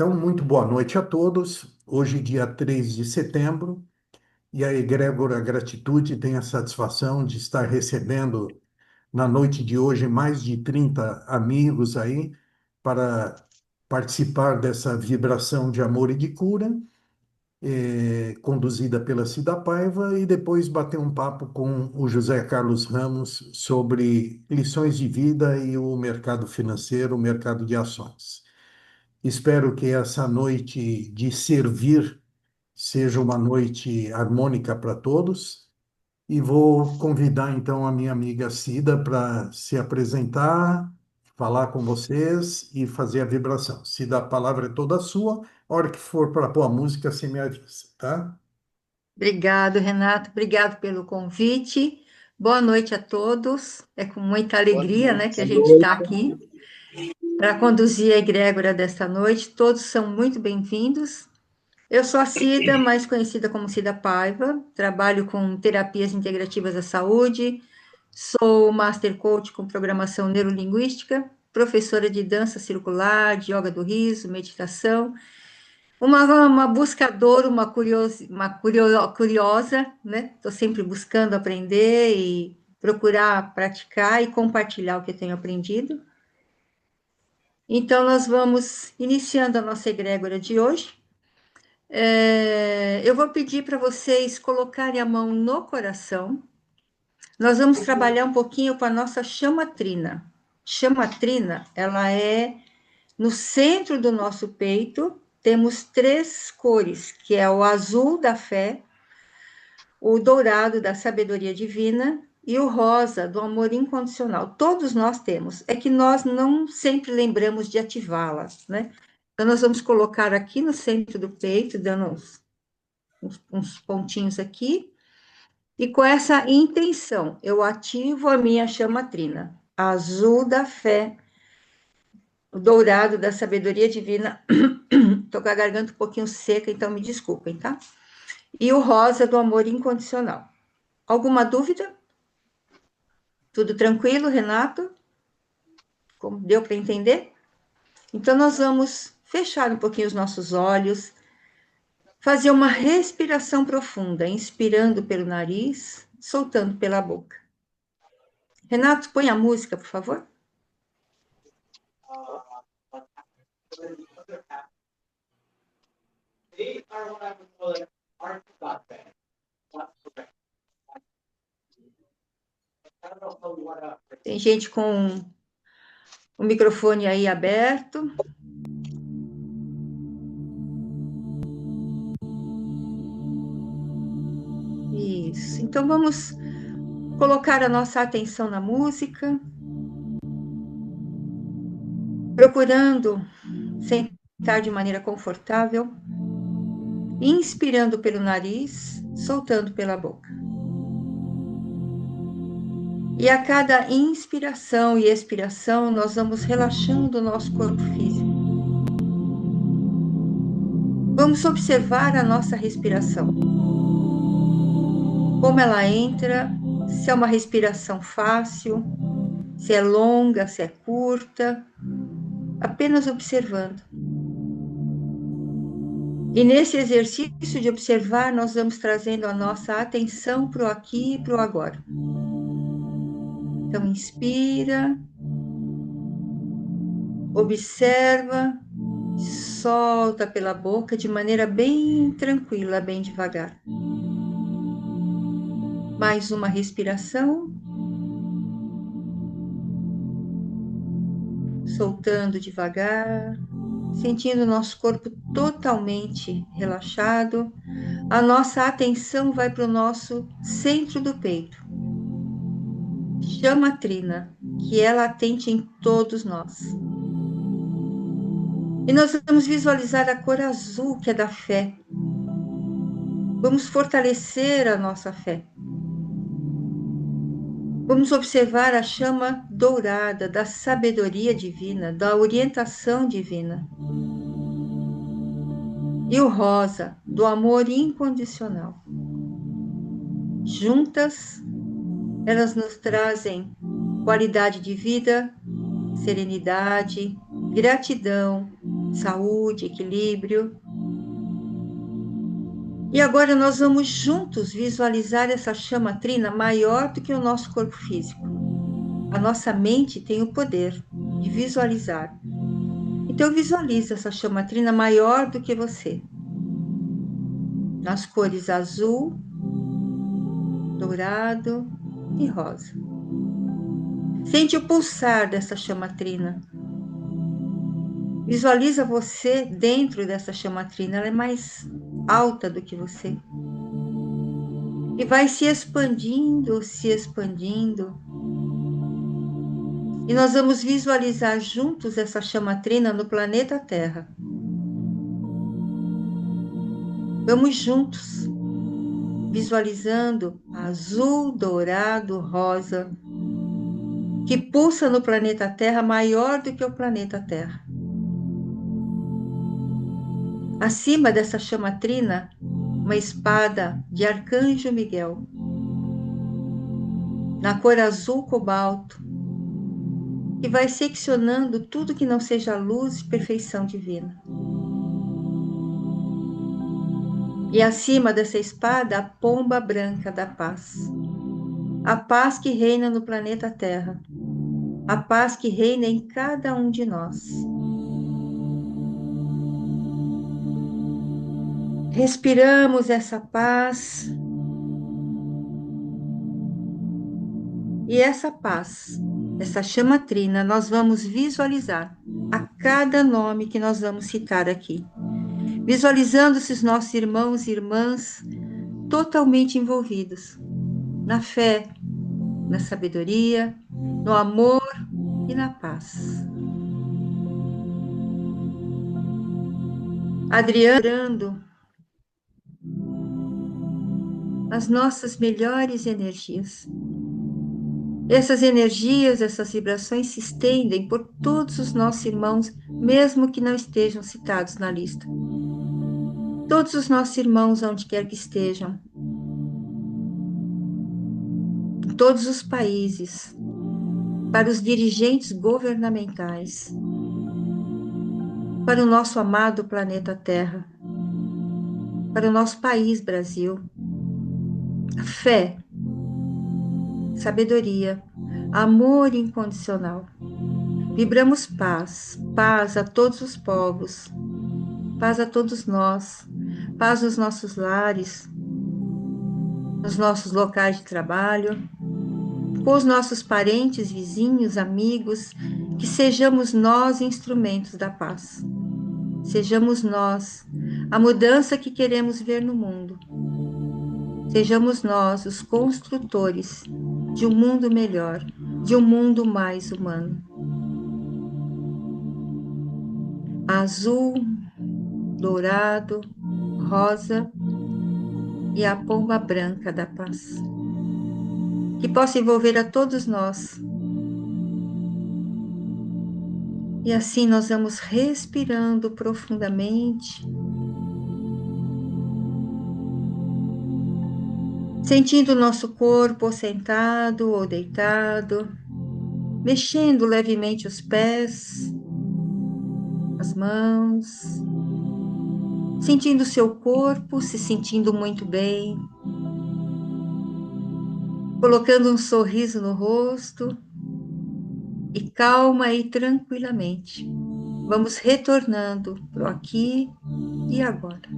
Então, muito boa noite a todos. Hoje, dia 3 de setembro, e a Egrégora Gratitude tem a satisfação de estar recebendo na noite de hoje mais de 30 amigos aí para participar dessa vibração de amor e de cura, conduzida pela Cida Paiva, e depois bater um papo com o José Carlos Ramos sobre lições de vida e o mercado financeiro, o mercado de ações. Espero que essa noite de servir seja uma noite harmônica para todos. E vou convidar então a minha amiga Cida para se apresentar, falar com vocês e fazer a vibração. Cida, a palavra é toda sua. A hora que for para pôr a música, você me avisa, tá? Obrigado, Renato. Obrigado pelo convite. Boa noite a todos. É com muita Boa alegria, né, que a noite. gente está aqui para conduzir a egrégora desta noite. Todos são muito bem-vindos. Eu sou a Cida, mais conhecida como Cida Paiva. Trabalho com terapias integrativas da saúde. Sou Master Coach com programação neurolinguística, professora de dança circular, de yoga do riso, meditação. Uma buscadora, curiosa, né? Estou sempre buscando aprender e procurar praticar e compartilhar o que eu tenho aprendido. Então, nós vamos iniciando a nossa egrégora de hoje. Eu vou pedir para vocês colocarem a mão no coração. Nós vamos trabalhar um pouquinho com a nossa chama trina. Chama trina, ela é no centro do nosso peito, temos três cores, que é o azul da fé, o dourado da sabedoria divina e o rosa do amor incondicional. Todos nós temos, é que nós não sempre lembramos de ativá-las, né? Então, nós vamos colocar aqui no centro do peito, dando uns pontinhos aqui, e com essa intenção, eu ativo a minha chama trina, azul da fé, o dourado da sabedoria divina. Tô com a garganta um pouquinho seca, então me desculpem, tá? E o rosa do amor incondicional. Alguma dúvida? Tudo tranquilo, Renato? Como deu para entender? Então, nós vamos fechar um pouquinho os nossos olhos, fazer uma respiração profunda, inspirando pelo nariz, soltando pela boca. Renato, põe a música, por favor. Tem gente com o microfone aí aberto. Isso. Então, vamos colocar a nossa atenção na música, procurando sentar de maneira confortável, inspirando pelo nariz, soltando pela boca. E a cada inspiração e expiração, nós vamos relaxando o nosso corpo físico. Vamos observar a nossa respiração. Como ela entra, se é uma respiração fácil, se é longa, se é curta, apenas observando. E nesse exercício de observar, nós vamos trazendo a nossa atenção para o aqui e para o agora. Então, inspira, observa, solta pela boca de maneira bem tranquila, bem devagar. Mais uma respiração. Soltando devagar, sentindo o nosso corpo totalmente relaxado. A nossa atenção vai para o nosso centro do peito. Chama a trina, que é latente em todos nós. E nós vamos visualizar a cor azul, que é da fé. Vamos fortalecer a nossa fé. Vamos observar a chama dourada da sabedoria divina, da orientação divina. E o rosa, do amor incondicional. Juntas, elas nos trazem qualidade de vida, serenidade, gratidão, saúde, equilíbrio. E agora nós vamos juntos visualizar essa chama trina maior do que o nosso corpo físico. A nossa mente tem o poder de visualizar. Então visualize essa chama trina maior do que você. Nas cores azul, dourado e rosa. Sente o pulsar dessa chama trina. Visualiza você dentro dessa chama trina, ela é mais alta do que você. E vai se expandindo, se expandindo. E nós vamos visualizar juntos essa chama trina no planeta Terra. Vamos juntos, visualizando azul, dourado, rosa, que pulsa no planeta Terra maior do que o planeta Terra. Acima dessa chama trina, uma espada de Arcanjo Miguel, na cor azul cobalto, que vai seccionando tudo que não seja luz e perfeição divina. E acima dessa espada, a pomba branca da paz. A paz que reina no planeta Terra. A paz que reina em cada um de nós. Respiramos essa paz. E essa paz, essa chama trina, nós vamos visualizar a cada nome que nós vamos citar aqui. Visualizando esses nossos irmãos e irmãs totalmente envolvidos na fé, na sabedoria, no amor e na paz. Adriano, as nossas melhores energias. Essas energias, essas vibrações se estendem por todos os nossos irmãos, mesmo que não estejam citados na lista. Todos os nossos irmãos, onde quer que estejam, em todos os países, para os dirigentes governamentais, para o nosso amado planeta Terra, para o nosso país, Brasil. Fé, sabedoria, amor incondicional. Vibramos paz, paz a todos os povos, paz a todos nós, paz nos nossos lares, nos nossos locais de trabalho, com os nossos parentes, vizinhos, amigos, que sejamos nós instrumentos da paz. Sejamos nós a mudança que queremos ver no mundo. Sejamos nós os construtores de um mundo melhor, de um mundo mais humano. Azul, dourado, rosa e a pomba branca da paz. Que possa envolver a todos nós. E assim nós vamos respirando profundamente, sentindo o nosso corpo sentado ou deitado, mexendo levemente os pés, as mãos, sentindo o seu corpo, se sentindo muito bem, colocando um sorriso no rosto e calma e tranquilamente. Vamos retornando para o aqui e agora.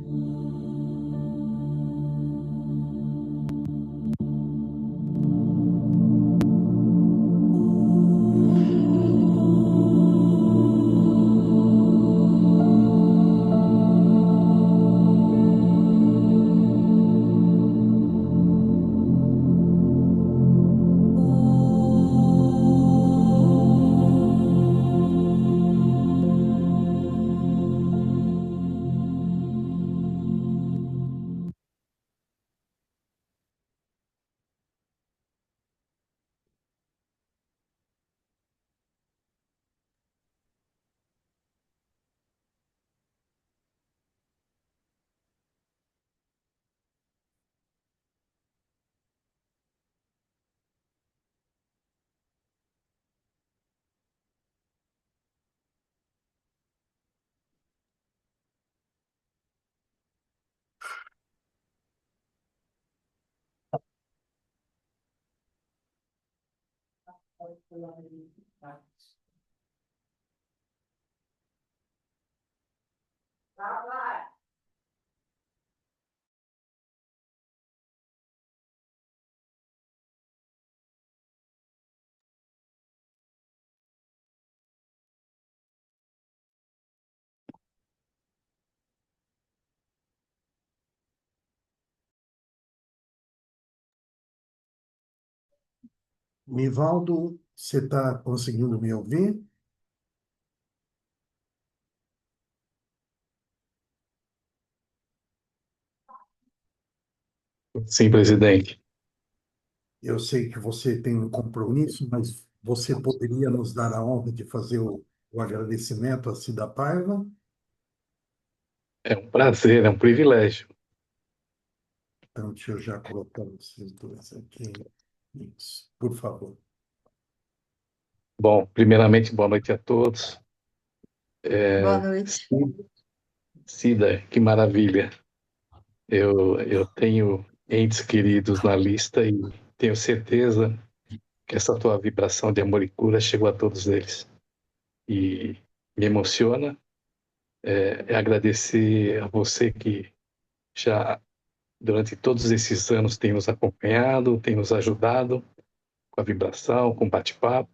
Nivaldo, você está conseguindo me ouvir? Sim, presidente. Eu sei que você tem um compromisso, mas você poderia nos dar a honra de fazer o agradecimento a Cida Paiva? É um prazer, é um privilégio. Então, deixa eu já colocar vocês dois aqui. Isso, por favor. Bom, primeiramente, boa noite a todos. Boa noite. Cida, que maravilha. Eu tenho entes queridos na lista e tenho certeza que essa tua vibração de amor e cura chegou a todos eles. E me emociona agradecer a você que já durante todos esses anos tem nos acompanhado, tem nos ajudado com a vibração, com o bate-papo.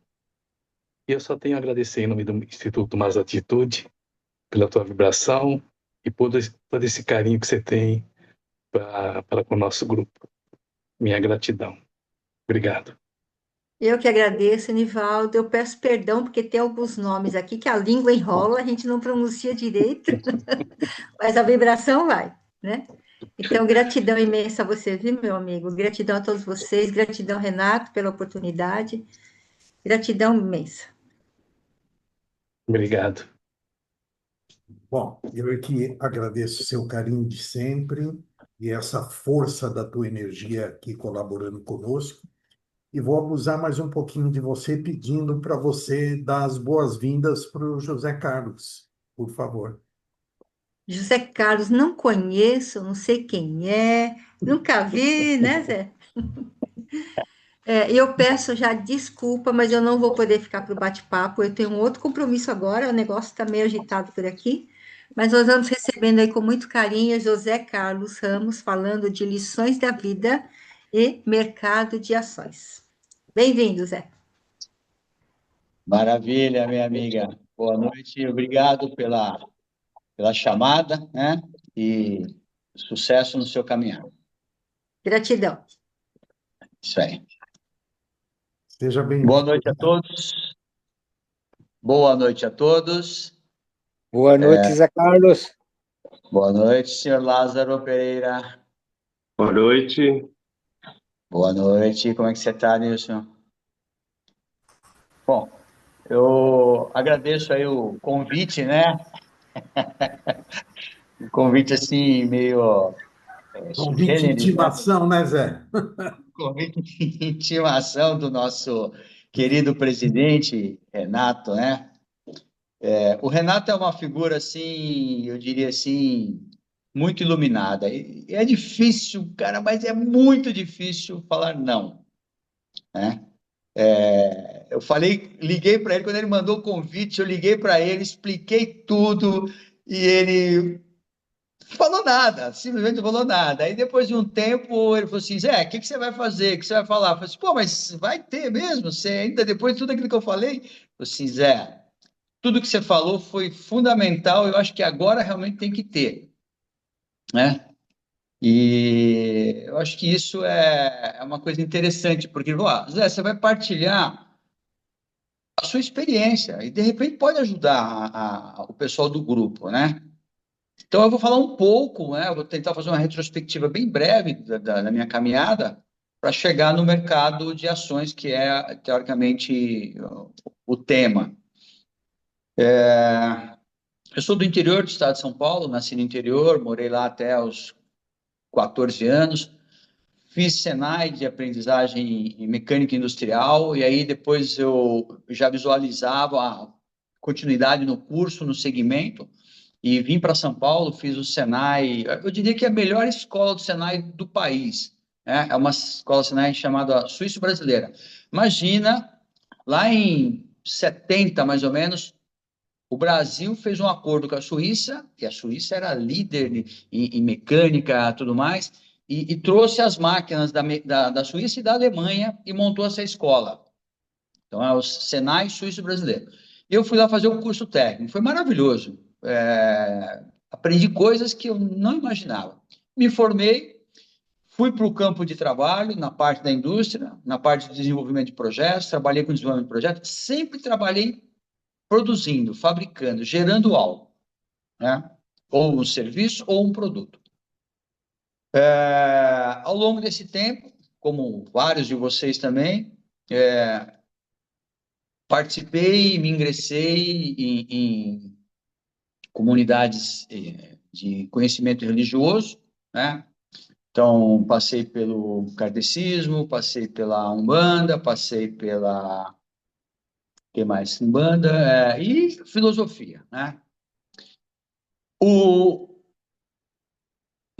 E eu só tenho a agradecer em nome do Instituto Mais Atitude pela tua vibração e por todo esse carinho que você tem para com o nosso grupo. Minha gratidão. Obrigado. Eu que agradeço, Nivaldo. Eu peço perdão porque tem alguns nomes aqui que a língua enrola, a gente não pronuncia direito, mas a vibração vai, né? Então, gratidão imensa a você, viu, meu amigo? Gratidão a todos vocês, gratidão, Renato, pela oportunidade, gratidão imensa. Obrigado. Bom, eu é que agradeço o seu carinho de sempre e essa força da tua energia aqui colaborando conosco. E vou abusar mais um pouquinho de você, pedindo para você dar as boas-vindas para o José Carlos, por favor. José Carlos, não conheço, não sei quem é, nunca vi, né, Zé? Eu peço já desculpa, mas eu não vou poder ficar para o bate-papo. Eu tenho um outro compromisso agora, o negócio está meio agitado por aqui. Mas nós vamos recebendo aí com muito carinho José Carlos Ramos falando de lições da vida e mercado de ações. Bem-vindo, Zé. Maravilha, minha amiga. Boa noite, obrigado pela chamada, né? E sucesso no seu caminhar. Gratidão. Isso aí. Seja Boa bem-vindo. noite a todos. Boa noite a todos. Boa noite, Zé Carlos. Boa noite, senhor Lázaro Pereira. Boa noite. Boa noite. Como é que você está, Nilson? Bom, eu agradeço aí o convite, né? Um convite assim, meio sui Convite de generis, né? intimação, né, Zé? Convite de intimação do nosso querido presidente Renato, né? O Renato é uma figura assim, eu diria assim, muito iluminada. E é difícil, cara, mas é muito difícil falar não, né? Eu falei, liguei para ele quando ele mandou o convite, eu liguei para ele, expliquei tudo e ele falou nada, simplesmente não falou nada. Aí depois de um tempo ele falou assim: Zé, o que você vai fazer? O que você vai falar? Eu falei assim: pô, mas vai ter mesmo? Você ainda depois de tudo aquilo que eu falei? Eu falei assim: Zé, tudo que você falou foi fundamental, eu acho que agora realmente tem que ter, né? E eu acho que isso é uma coisa interessante, porque, ó, Zé, você vai partilhar a sua experiência e de repente pode ajudar o pessoal do grupo, né? Então, eu vou falar um pouco, né? Eu vou tentar fazer uma retrospectiva bem breve da minha caminhada para chegar no mercado de ações, que é, teoricamente, o tema. Eu sou do interior do estado de São Paulo, nasci no interior, morei lá até os 14 anos, fiz Senai de aprendizagem em mecânica industrial, e aí depois eu já visualizava a continuidade no curso, no segmento, e vim para São Paulo, fiz o Senai, eu diria que é a melhor escola do Senai do país, né? É uma escola Senai chamada Suíço Brasileira. Imagina lá em 70, mais ou menos, o Brasil fez um acordo com a Suíça, e a Suíça era líder em mecânica e tudo mais, e trouxe as máquinas da Suíça e da Alemanha e montou essa escola. Então, é o Senai Suíço Brasileiro. Eu fui lá fazer o curso técnico, foi maravilhoso. Aprendi coisas que eu não imaginava. Me formei, fui para o campo de trabalho, na parte da indústria, na parte de desenvolvimento de projetos, trabalhei com desenvolvimento de projetos, sempre trabalhei produzindo, fabricando, gerando algo, né? Ou um serviço ou um produto. Ao longo desse tempo, como vários de vocês também, participei, me ingressei em comunidades de conhecimento religioso, né? Então, passei pelo kardecismo, passei pela Umbanda, passei pela... que mais? Umbanda e filosofia, né?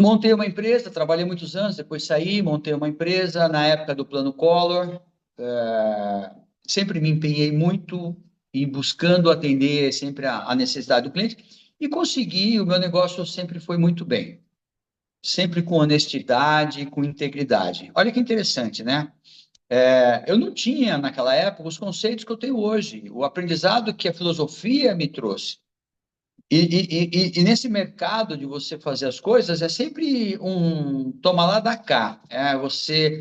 Montei uma empresa, trabalhei muitos anos, depois saí, montei uma empresa na época do Plano Collor. Sempre me empenhei muito em buscando atender sempre a necessidade do cliente e consegui, o meu negócio sempre foi muito bem. Sempre com honestidade, com integridade. Olha que interessante, né? Eu não tinha, naquela época, os conceitos que eu tenho hoje, o aprendizado que a filosofia me trouxe. E nesse mercado de você fazer as coisas, é sempre um toma lá, dá cá.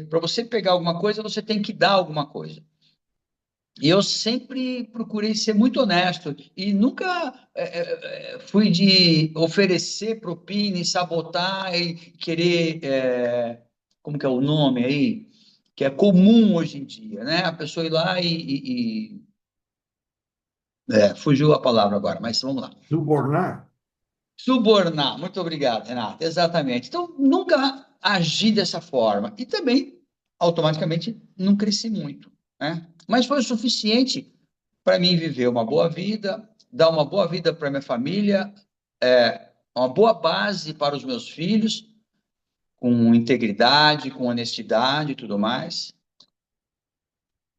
Para você pegar alguma coisa, você tem que dar alguma coisa. E eu sempre procurei ser muito honesto e nunca fui de oferecer propina e sabotar e querer, como que é o nome aí? Que é comum hoje em dia, né? A pessoa ir lá fugiu a palavra agora, mas vamos lá. Subornar? Subornar, muito obrigado, Renato, exatamente. Então, nunca agi dessa forma e também, automaticamente, não cresci muito, né? Mas foi o suficiente para mim viver uma boa vida, dar uma boa vida para minha família, uma boa base para os meus filhos, com integridade, com honestidade e tudo mais.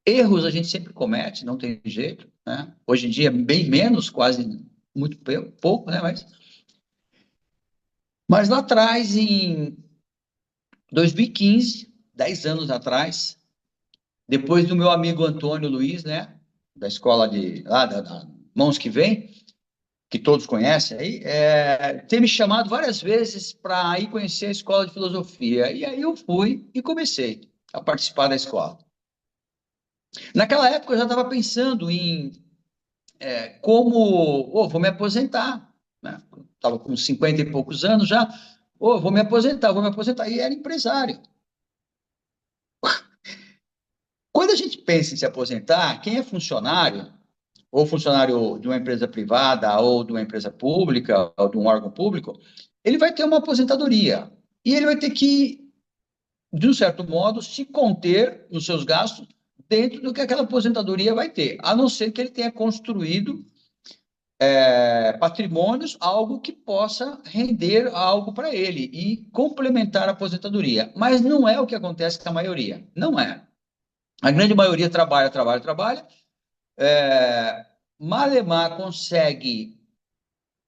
Erros a gente sempre comete, não tem jeito, né? Hoje em dia, bem menos, quase muito pouco, né? Mas lá atrás, em 2015, 10 anos atrás, depois do meu amigo Antônio Luiz, né? Da escola da Mãos que Vem, que todos conhecem aí, ter me chamado várias vezes para ir conhecer a escola de filosofia. E aí eu fui e comecei a participar da escola. Naquela época eu já estava pensando em vou me aposentar, né? Estava com 50 e poucos anos já, vou me aposentar, e era empresário. Quando a gente pensa em se aposentar, quem é funcionário, ou funcionário de uma empresa privada, ou de uma empresa pública, ou de um órgão público, ele vai ter uma aposentadoria. E ele vai ter que, de um certo modo, se conter nos seus gastos dentro do que aquela aposentadoria vai ter, a não ser que ele tenha construído patrimônios, algo que possa render algo para ele e complementar a aposentadoria. Mas não é o que acontece com a maioria. Não é. A grande maioria trabalha, malemar consegue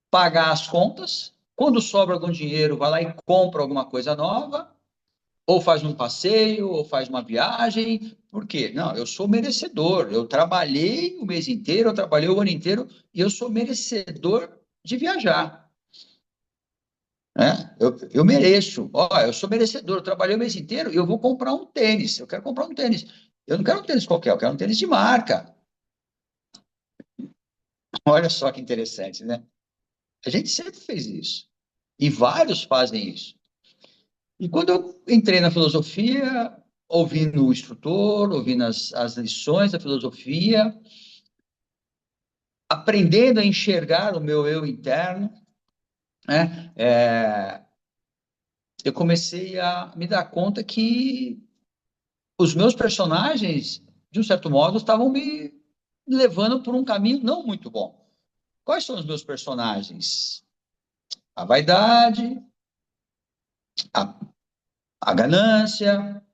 pagar as contas, quando sobra algum dinheiro, vai lá e compra alguma coisa nova, ou faz um passeio, ou faz uma viagem. Por quê? Não, eu sou merecedor, eu trabalhei o mês inteiro, eu trabalhei o ano inteiro, e eu sou merecedor de viajar. Eu mereço, eu sou merecedor, eu trabalhei o mês inteiro e eu vou comprar um tênis, eu quero comprar um tênis. Eu não quero um tênis qualquer, eu quero um tênis de marca. Olha só que interessante, né? A gente sempre fez isso. E vários fazem isso. E quando eu entrei na filosofia, ouvindo o instrutor, ouvindo as lições da filosofia, aprendendo a enxergar o meu eu interno, né? Eu comecei a me dar conta que os meus personagens, de um certo modo, estavam me levando por um caminho não muito bom. Quais são os meus personagens? A vaidade, a, a ganância,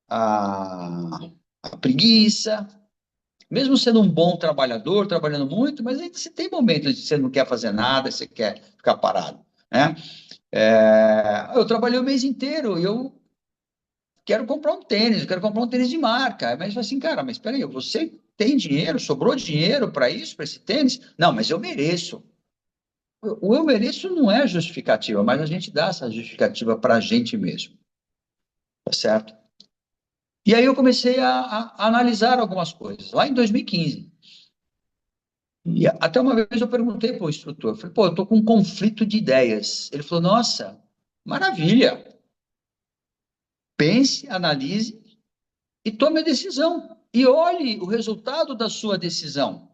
a preguiça, Mesmo sendo um bom trabalhador, trabalhando muito, mas aí você tem momentos de você não quer fazer nada, você quer ficar parado, né? Eu trabalhei o mês inteiro e eu quero comprar um tênis, eu quero comprar um tênis de marca. Mas assim, cara, mas espera aí, você tem dinheiro, sobrou dinheiro para isso, para esse tênis? Não, mas eu mereço. O eu mereço não é justificativa, mas a gente dá essa justificativa para a gente mesmo, tá certo? E aí eu comecei a analisar algumas coisas, lá em 2015. E até uma vez eu perguntei para o instrutor, falei, pô, eu estou com um conflito de ideias. Ele falou, nossa, maravilha, pense, analise e tome a decisão. E olhe o resultado da sua decisão.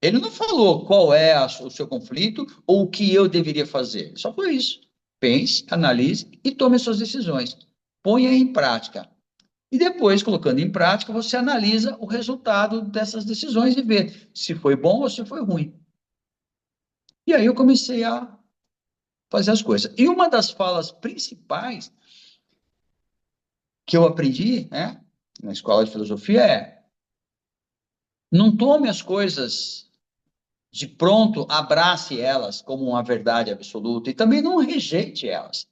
Ele não falou qual é o seu conflito ou o que eu deveria fazer. Só foi isso. Pense, analise e tome as suas decisões. Ponha em prática. E depois, colocando em prática, você analisa o resultado dessas decisões e vê se foi bom ou se foi ruim. E aí eu comecei a fazer as coisas. E uma das falas principais que eu aprendi, né, na escola de filosofia é: não tome as coisas de pronto, abrace elas como uma verdade absoluta e também não rejeite elas.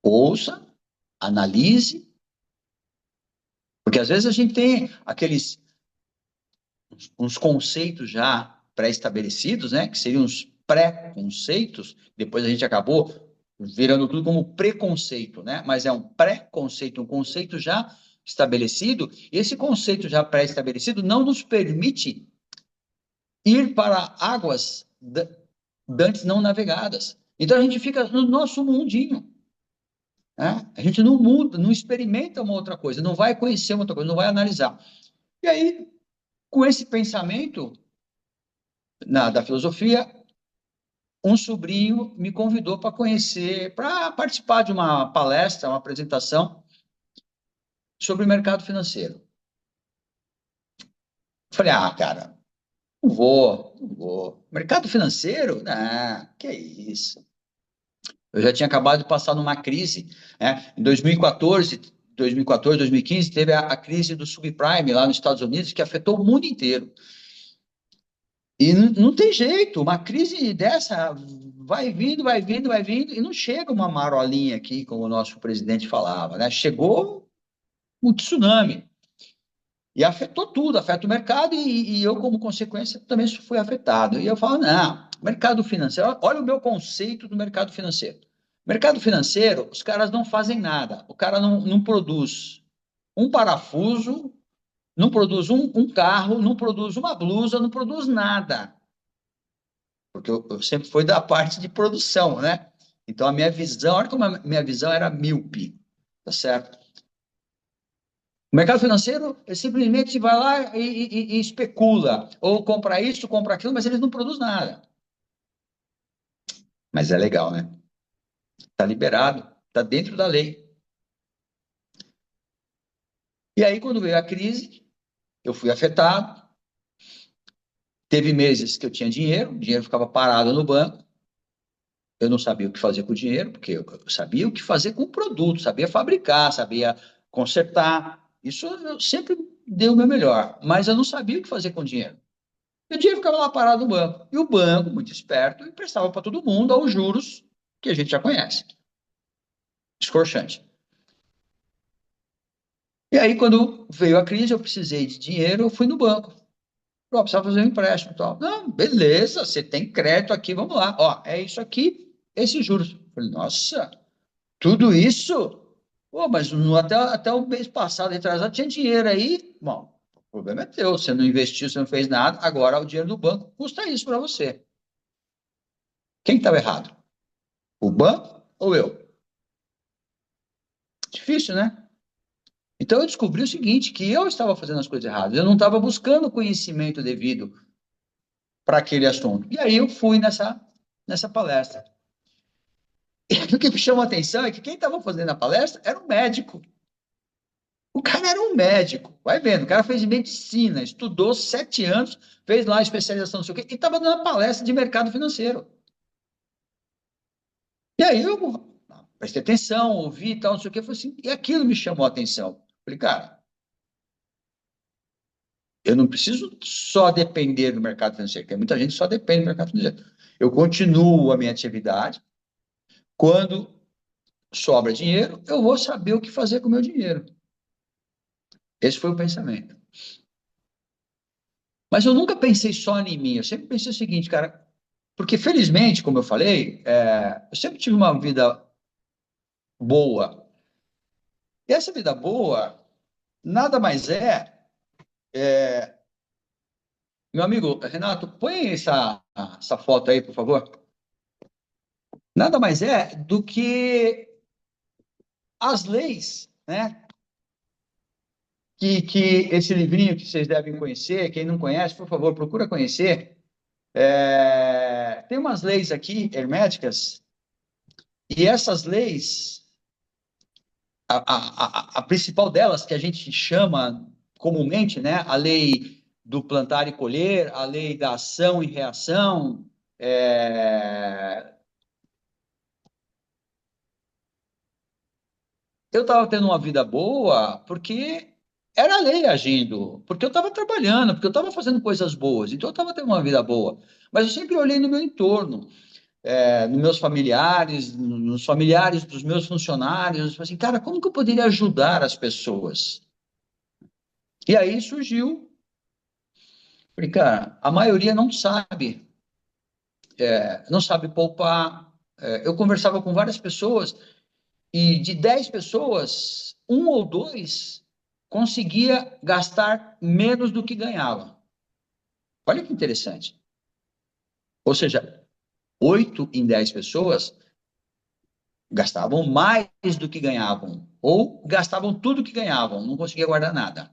Ouça, analise, porque às vezes a gente tem aqueles uns conceitos já pré-estabelecidos, né, que seriam os pré-conceitos, depois a gente acabou virando tudo como preconceito, né? Mas é um pré-conceito, um conceito já estabelecido, e esse conceito já pré-estabelecido não nos permite ir para águas dantes não navegadas. Então a gente fica no nosso mundinho, né? A gente não muda, não experimenta uma outra coisa, não vai conhecer uma outra coisa, não vai analisar. E aí, com esse pensamento da filosofia, um sobrinho me convidou para conhecer, para participar de uma palestra, uma apresentação sobre o mercado financeiro. Falei, cara, não vou, não vou. Mercado financeiro? Ah, que é isso. Eu já tinha acabado de passar numa crise, né? Em 2014, 2015, teve a crise do subprime lá nos Estados Unidos, que afetou o mundo inteiro. E não tem jeito, uma crise dessa vai vindo, vai vindo, vai vindo, e não chega uma marolinha aqui, como o nosso presidente falava, né? Chegou um tsunami. E afetou tudo, afeta o mercado, e eu, como consequência, também fui afetado. E eu falo, não, mercado financeiro, olha o meu conceito do mercado financeiro. Mercado financeiro, os caras não fazem nada, o cara não produz um parafuso, não produz um carro, não produz uma blusa, não produz nada. Porque eu sempre fui da parte de produção, né? Então a minha visão, olha como a minha visão era míope, tá certo? O mercado financeiro, ele simplesmente vai lá e especula, ou compra isso, compra aquilo, mas eles não produzem nada. Mas é legal, né? Está liberado, está dentro da lei. E aí, quando veio a crise, eu fui afetado. Teve meses que eu tinha dinheiro, o dinheiro ficava parado no banco. Eu não sabia o que fazer com o dinheiro, porque eu sabia o que fazer com o produto, sabia fabricar, sabia consertar. Isso eu sempre dei o meu melhor, mas eu não sabia o que fazer com o dinheiro. E o dinheiro ficava lá parado no banco. E o banco, muito esperto, emprestava para todo mundo aos juros que a gente já conhece. Escorchante. E aí, quando veio a crise, eu precisei de dinheiro, eu fui no banco. Ó, precisava fazer um empréstimo e tal. Não, beleza, você tem crédito aqui, vamos lá. Ó, é isso aqui, esses juros. Eu falei, nossa, tudo isso? Pô, mas até o mês passado, retrasado, tinha dinheiro aí. Bom, o problema é teu, você não investiu, você não fez nada, agora o dinheiro do banco custa isso para você. Quem estava errado? O banco ou eu? Difícil, né? Então eu descobri o seguinte, que eu estava fazendo as coisas erradas, eu não estava buscando o conhecimento devido para aquele assunto. E aí eu fui nessa palestra. E o que me chamou a atenção é que quem estava fazendo a palestra era um médico. O cara era um médico, vai vendo, o cara fez medicina, estudou 7 anos, fez lá a especialização, não sei o quê, e estava dando uma palestra de mercado financeiro. E aí eu prestei atenção, ouvi e tal, não sei o quê, falei assim, e aquilo me chamou a atenção. Falei, cara, Eu não preciso só depender do mercado financeiro, tem muita gente que só depende do mercado financeiro. Eu continuo a minha atividade. Quando sobra dinheiro, eu vou saber o que fazer com o meu dinheiro. Esse foi o pensamento. Mas eu nunca pensei só em mim, eu sempre pensei o seguinte, cara, porque felizmente, como eu falei, eu sempre tive uma vida boa. E essa vida boa nada mais meu amigo Renato, põe essa foto aí, por favor. Nada mais é do que as leis, né? Que esse livrinho que vocês devem conhecer, quem não conhece, por favor, procura conhecer. Tem umas leis aqui herméticas, e essas leis, a principal delas, que a gente chama comumente, né, a lei do plantar e colher, a lei da ação e reação, eu estava tendo uma vida boa porque era a lei agindo, porque eu estava trabalhando, porque eu estava fazendo coisas boas, então eu estava tendo uma vida boa. Mas eu sempre olhei no meu entorno, nos meus familiares, nos familiares dos meus funcionários, falei assim, cara, como que eu poderia ajudar as pessoas? E aí surgiu, falei, cara, a maioria não sabe poupar. Eu conversava com várias pessoas e de 10 pessoas, um ou dois conseguia gastar menos do que ganhava. Olha que interessante. Ou seja, 8 em 10 pessoas gastavam mais do que ganhavam, ou gastavam tudo que ganhavam, não conseguia guardar nada.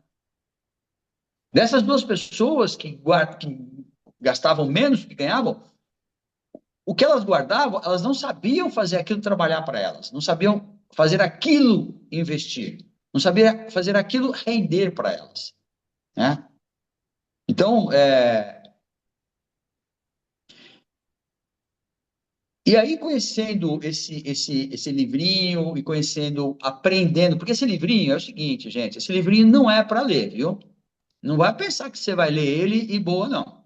Dessas duas pessoas que gastavam menos do que ganhavam, o que elas guardavam, elas não sabiam fazer aquilo trabalhar para elas, não sabiam fazer aquilo investir, não sabiam fazer aquilo render para elas, né? Então, e aí conhecendo esse livrinho e conhecendo, aprendendo, porque esse livrinho é o seguinte, gente, esse livrinho não é para ler, viu? Não vai pensar que você vai ler ele e boa, não.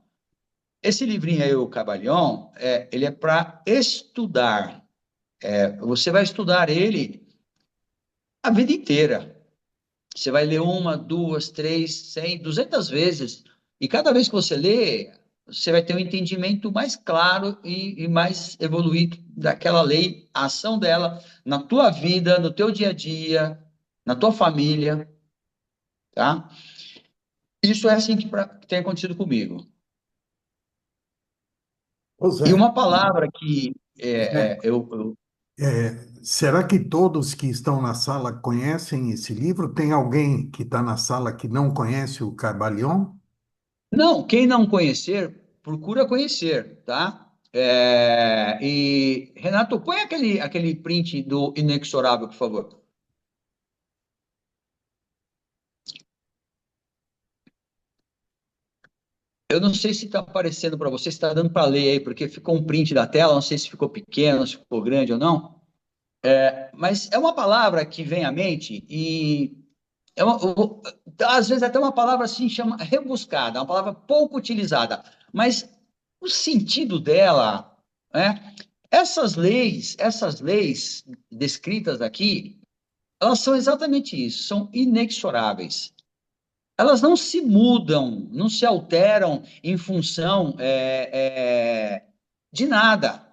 Esse livrinho aí, o Cabalhão, ele é para estudar. Você vai estudar ele a vida inteira. Você vai ler uma, duas, três, 100, 200 vezes. E cada vez que você lê, você vai ter um entendimento mais claro e mais evoluído daquela lei, a ação dela na tua vida, no teu dia a dia, na tua família, tá? Isso é assim que tem acontecido comigo. Ô E Zé, uma palavra que Zé, será que todos que estão na sala conhecem esse livro? Tem alguém que está na sala que não conhece o Carbalion? não, quem não conhecer, procura conhecer, tá? E, Renato, põe aquele print do inexorável, por favor. Eu não sei se está aparecendo para você, se está dando para ler aí, porque ficou um print da tela, não sei se ficou pequeno, se ficou grande ou não. Mas é uma palavra que vem à mente e às vezes até uma palavra assim chama rebuscada, uma palavra pouco utilizada, mas o sentido dela, né? Essas leis descritas aqui, elas são exatamente isso, são inexoráveis. Elas não se mudam, não se alteram em função de nada.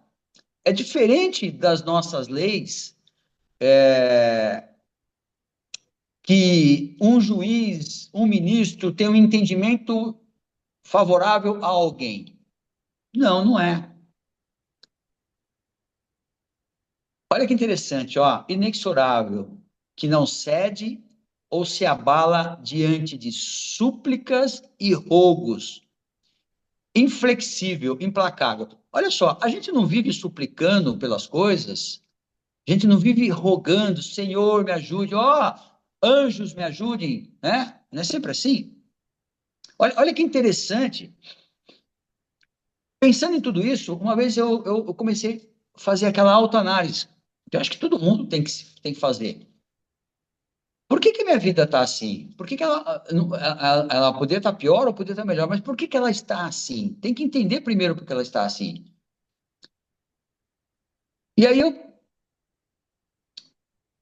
É diferente das nossas leis, que um juiz, um ministro tem um entendimento favorável a alguém. Não, não é. Olha que interessante, ó, inexorável, que não cede ou se abala diante de súplicas e rogos, inflexível, implacável. Olha só, a gente não vive suplicando pelas coisas, a gente não vive rogando, Senhor, me ajude, ó, anjos me ajudem, né? Não é sempre assim? Olha que interessante. Pensando em tudo isso, uma vez eu comecei a fazer aquela autoanálise, que eu acho que todo mundo tem que fazer. Por que minha vida está assim? Por que ela poderia estar pior ou poderia estar melhor? Mas por que ela está assim? Tem que entender primeiro por que ela está assim. E aí,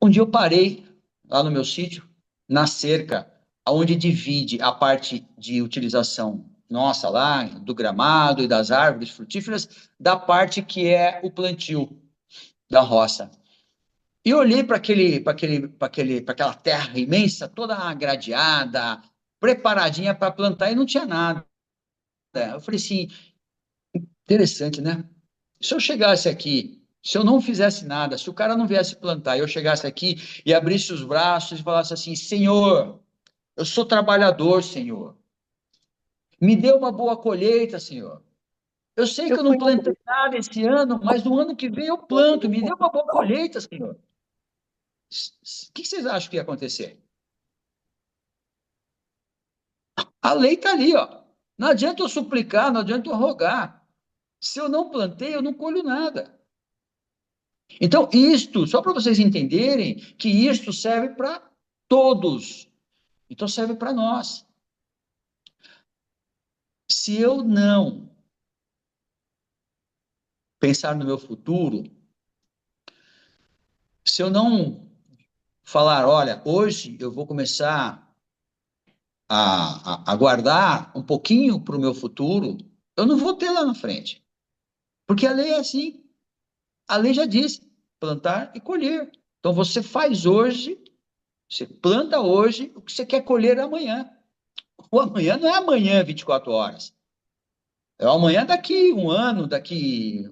um dia eu parei lá no meu sítio, na cerca, onde divide a parte de utilização nossa lá, do gramado e das árvores frutíferas, da parte que é o plantio da roça. E olhei para aquela terra imensa, toda gradeada, preparadinha para plantar, e não tinha nada. Eu falei assim, interessante, né? Se eu chegasse aqui, se eu não fizesse nada, se o cara não viesse plantar, e eu chegasse aqui e abrisse os braços e falasse assim, Senhor, eu sou trabalhador, Senhor. Me dê uma boa colheita, Senhor. Eu sei que eu não plantei nada esse ano, mas no ano que vem eu planto. Me dê uma boa colheita, Senhor. O que vocês acham que ia acontecer? A lei está ali, ó. Não adianta eu suplicar, não adianta eu rogar. Se eu não plantei, eu não colho nada. Então, isto, só para vocês entenderem que isto serve para todos. Então, serve para nós. Se eu não pensar no meu futuro, se eu não falar, olha, hoje eu vou começar a guardar um pouquinho para o meu futuro, eu não vou ter lá na frente. Porque a lei é assim. A lei já diz, plantar e colher. Então você faz hoje, você planta hoje o que você quer colher amanhã. O amanhã não é amanhã 24 horas. É o amanhã daqui um ano, daqui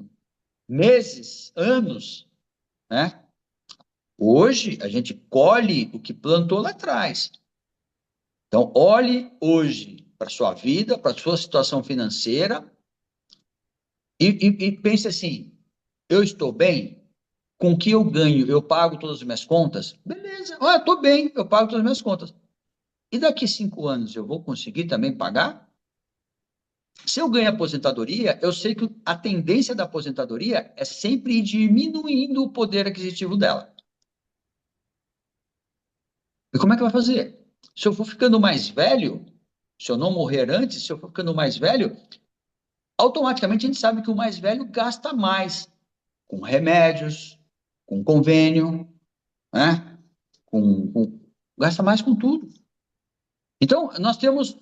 meses, anos, né? Hoje a gente colhe o que plantou lá atrás. Então, olhe hoje para a sua vida, para a sua situação financeira e pense assim: eu estou bem? Com o que eu ganho, eu pago todas as minhas contas? Beleza, estou bem, eu pago todas as minhas contas. E daqui 5 anos eu vou conseguir também pagar? Se eu ganho aposentadoria, eu sei que a tendência da aposentadoria é sempre ir diminuindo o poder aquisitivo dela. E como é que vai fazer? Se eu for ficando mais velho, se eu não morrer antes, se eu for ficando mais velho, automaticamente a gente sabe que o mais velho gasta mais com remédios, com convênio, né? Gasta mais com tudo. Então, nós temos,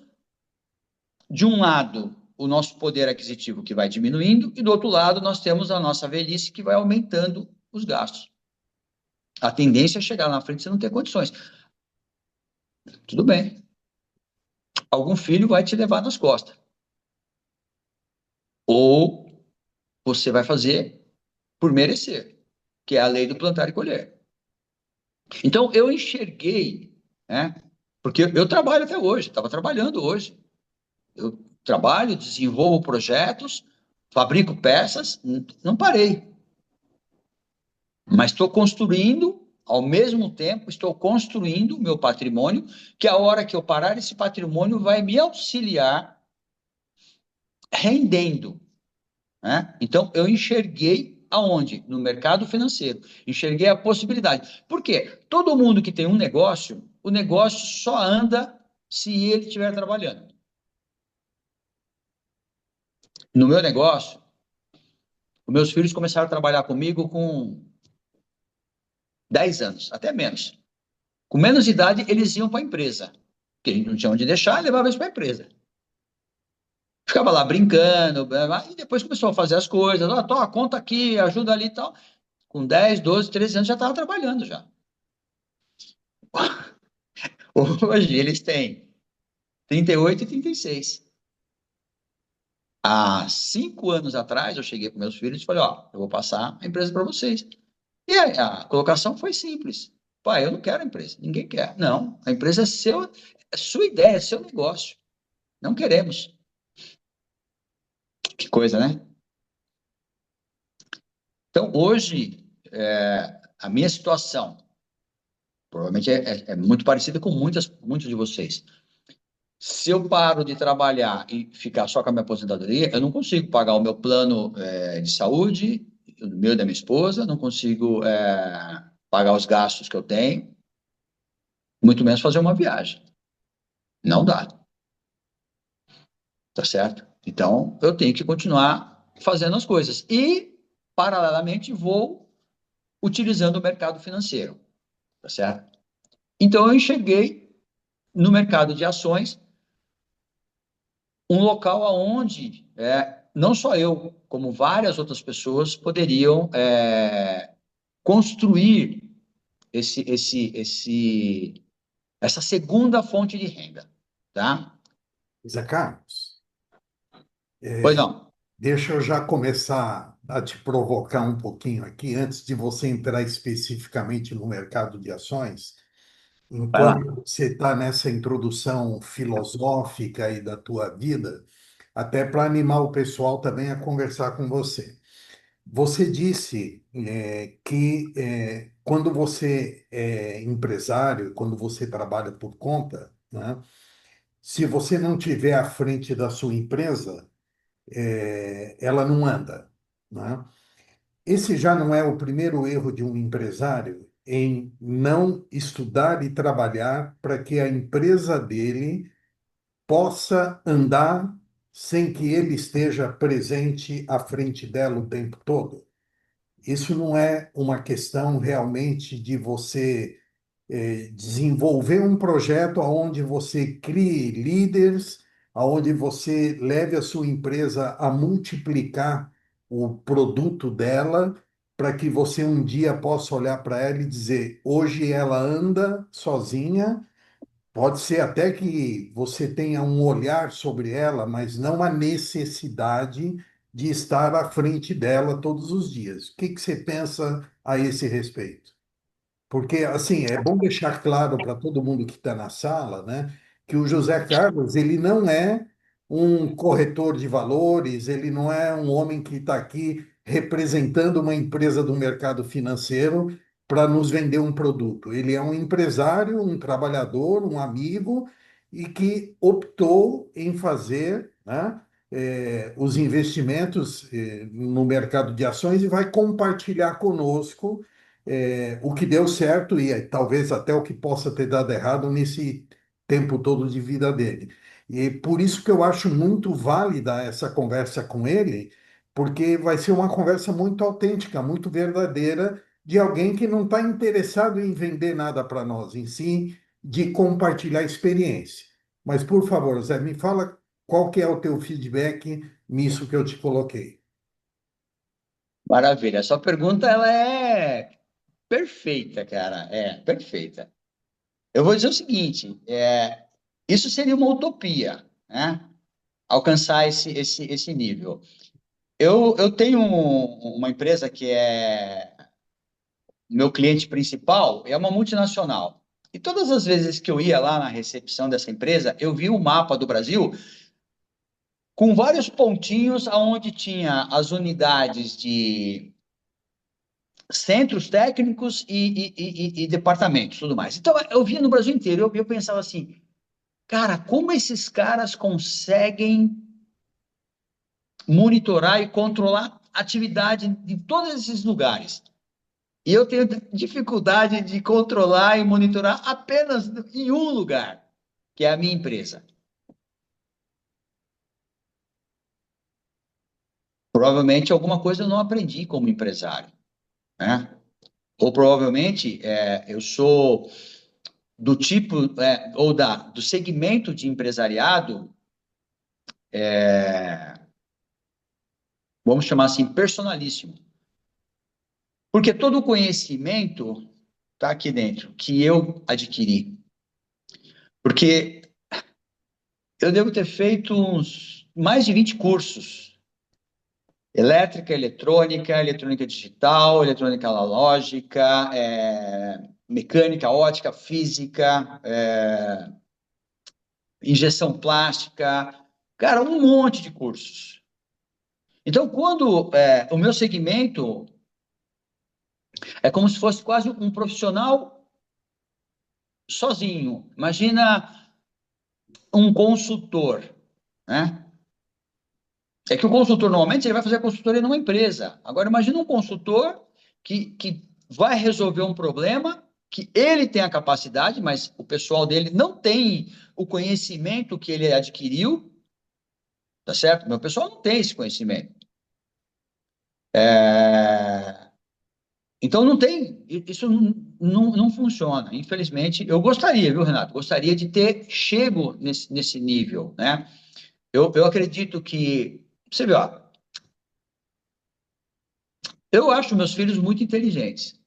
de um lado, o nosso poder aquisitivo que vai diminuindo, e do outro lado, nós temos a nossa velhice que vai aumentando os gastos. A tendência é chegar lá na frente e você não ter condições. Tudo bem. Algum filho vai te levar nas costas. Ou você vai fazer por merecer, que é a lei do plantar e colher. Então, eu enxerguei, né? Porque eu trabalho até hoje, estava trabalhando hoje. Eu trabalho, desenvolvo projetos, fabrico peças, não parei. Mas estou construindo, ao mesmo tempo, estou construindo o meu patrimônio, que a hora que eu parar, esse patrimônio vai me auxiliar rendendo, né? Então, eu enxerguei aonde? No mercado financeiro. Enxerguei a possibilidade. Por quê? Todo mundo que tem um negócio, o negócio só anda se ele estiver trabalhando. No meu negócio, os meus filhos começaram a trabalhar comigo com 10 anos, até menos. Com menos de idade, eles iam para a empresa. Porque a gente não tinha onde deixar, levava eles para a empresa. Ficava lá brincando, e depois começou a fazer as coisas. Toma, conta aqui, ajuda ali e tal. Com 10, 12, 13 anos já estava trabalhando já. Hoje eles têm 38 e 36. Há 5 anos atrás, eu cheguei para meus filhos e falei, eu vou passar a empresa para vocês. E a colocação foi simples. Pai, eu não quero a empresa, ninguém quer. Não, a empresa é sua ideia, é seu negócio. Não queremos. Que coisa, né? Então, hoje, a minha situação, provavelmente é muito parecida com muitos de vocês. Se eu paro de trabalhar e ficar só com a minha aposentadoria, eu não consigo pagar o meu plano de saúde, o meu e da minha esposa, não consigo pagar os gastos que eu tenho. muito menos fazer uma viagem. Não dá. Tá certo? Então, eu tenho que continuar fazendo as coisas. E, paralelamente, vou utilizando o mercado financeiro. Tá certo? Então, eu enxerguei no mercado de ações um local onde não só eu, como várias outras pessoas poderiam construir essa segunda fonte de renda, tá? Zé Carlos, Pois não, deixa eu já começar a te provocar um pouquinho aqui, antes de você entrar especificamente no mercado de ações. vai lá. Enquanto você está nessa introdução filosófica aí da tua vida, até para animar o pessoal também a conversar com você. Você disse que quando você é empresário, quando você trabalha por conta, né, se você não tiver à frente da sua empresa, ela não anda, né? Esse já não é o primeiro erro de um empresário em não estudar e trabalhar para que a empresa dele possa andar sem que ele esteja presente à frente dela o tempo todo. Isso não é uma questão realmente de você desenvolver um projeto onde você crie líderes, onde você leve a sua empresa a multiplicar o produto dela, para que você um dia possa olhar para ela e dizer: hoje ela anda sozinha. Pode ser até que você tenha um olhar sobre ela, mas não a necessidade de estar à frente dela todos os dias. O que que você pensa a esse respeito? Porque, assim, é bom deixar claro para todo mundo que está na sala, né, que o José Carlos, ele não é um corretor de valores, ele não é um homem que está aqui representando uma empresa do mercado financeiro para nos vender um produto. Ele é um empresário, um trabalhador, um amigo e que optou em fazer, né, os investimentos, no mercado de ações e vai compartilhar conosco o que deu certo e talvez até o que possa ter dado errado nesse tempo todo de vida dele. E por isso que eu acho muito válida essa conversa com ele, porque vai ser uma conversa muito autêntica, muito verdadeira, de alguém que não está interessado em vender nada para nós, em si, de compartilhar experiência. Mas, por favor, Zé, me fala qual que é o teu feedback nisso que eu te coloquei. Maravilha. A sua pergunta, ela é perfeita, cara. É, perfeita. Eu vou dizer o seguinte, isso seria uma utopia, né? Alcançar esse nível. Eu tenho uma empresa que é meu cliente principal, é uma multinacional. E todas as vezes que eu ia lá na recepção dessa empresa, eu vi o mapa do Brasil com vários pontinhos aonde tinha as unidades de centros técnicos e departamentos, tudo mais. Então, eu via no Brasil inteiro, eu pensava assim, cara, como esses caras conseguem monitorar e controlar a atividade de todos esses lugares? E eu tenho dificuldade de controlar e monitorar apenas em um lugar, que é a minha empresa. Provavelmente alguma coisa eu não aprendi como empresário, né? Ou provavelmente eu sou do tipo ou do segmento de empresariado, vamos chamar assim, personalíssimo. Porque todo o conhecimento está aqui dentro, que eu adquiri. Porque eu devo ter feito mais de 20 cursos. Elétrica, eletrônica digital, eletrônica analógica, mecânica, ótica, física, injeção plástica, cara, um monte de cursos. Então, quando o meu segmento é como se fosse quase um profissional sozinho. Imagina um consultor, né? É que o consultor, normalmente, ele vai fazer a consultoria numa empresa. Agora, imagina um consultor que vai resolver um problema que ele tem a capacidade, mas o pessoal dele não tem o conhecimento que ele adquiriu, tá certo? Meu pessoal não tem esse conhecimento. Então não tem, isso não funciona. Infelizmente, eu gostaria, viu, Renato? Gostaria de ter chego nesse nível, né? Eu acredito que, você vê, ó, eu acho meus filhos muito inteligentes.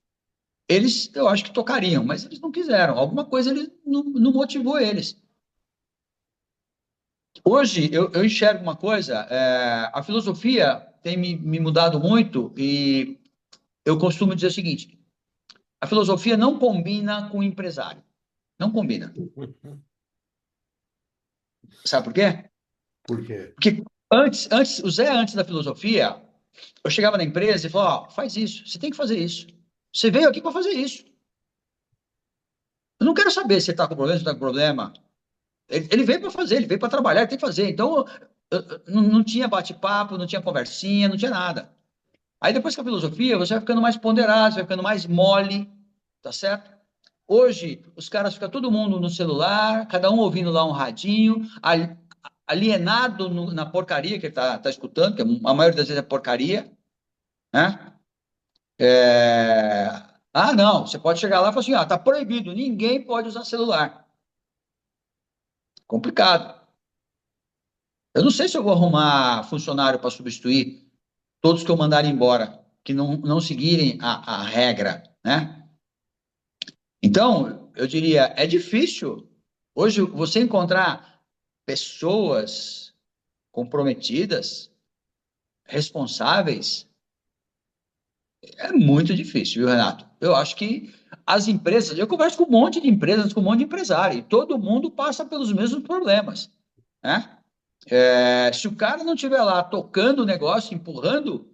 Eles, eu acho que tocariam, mas eles não quiseram. Alguma coisa ele não motivou eles. Hoje, eu enxergo uma coisa, a filosofia tem me mudado muito e eu costumo dizer o seguinte, a filosofia não combina com o empresário. Não combina. Sabe por quê? Por quê? Porque o Zé, antes da filosofia, eu chegava na empresa e falava, ó, faz isso, você tem que fazer isso. Você veio aqui para fazer isso. Eu não quero saber se você está com problema, se está com problema. Ele veio para fazer, ele veio para trabalhar, ele tem que fazer. Então, não tinha bate-papo, não tinha conversinha, não tinha nada. Aí depois com a filosofia, você vai ficando mais ponderado, você vai ficando mais mole, tá certo? Hoje, os caras ficam todo mundo no celular, cada um ouvindo lá um radinho, alienado na porcaria que ele tá escutando, que a maioria das vezes é porcaria, né? Ah, não, você pode chegar lá e falar assim, ah, tá proibido, ninguém pode usar celular. Complicado. Eu não sei se eu vou arrumar funcionário para substituir todos que eu mandar embora, que não seguirem a regra, né? Então, eu diria, é difícil hoje você encontrar pessoas comprometidas, responsáveis, é muito difícil, viu, Renato? Eu acho que as empresas, eu converso com um monte de empresas, com um monte de empresário, e todo mundo passa pelos mesmos problemas, né? Se o cara não estiver lá tocando o negócio, empurrando,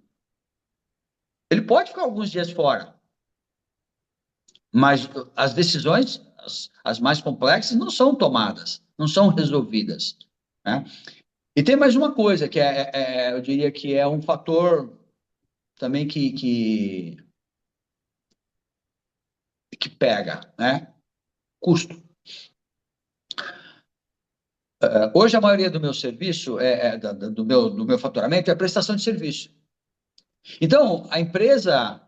ele pode ficar alguns dias fora, mas as decisões, as mais complexas, não são tomadas, não são resolvidas, né? E tem mais uma coisa que eu diria que é um fator também que pega, né? Custo. Hoje a maioria do meu serviço, do meu faturamento é prestação de serviço. Então, a empresa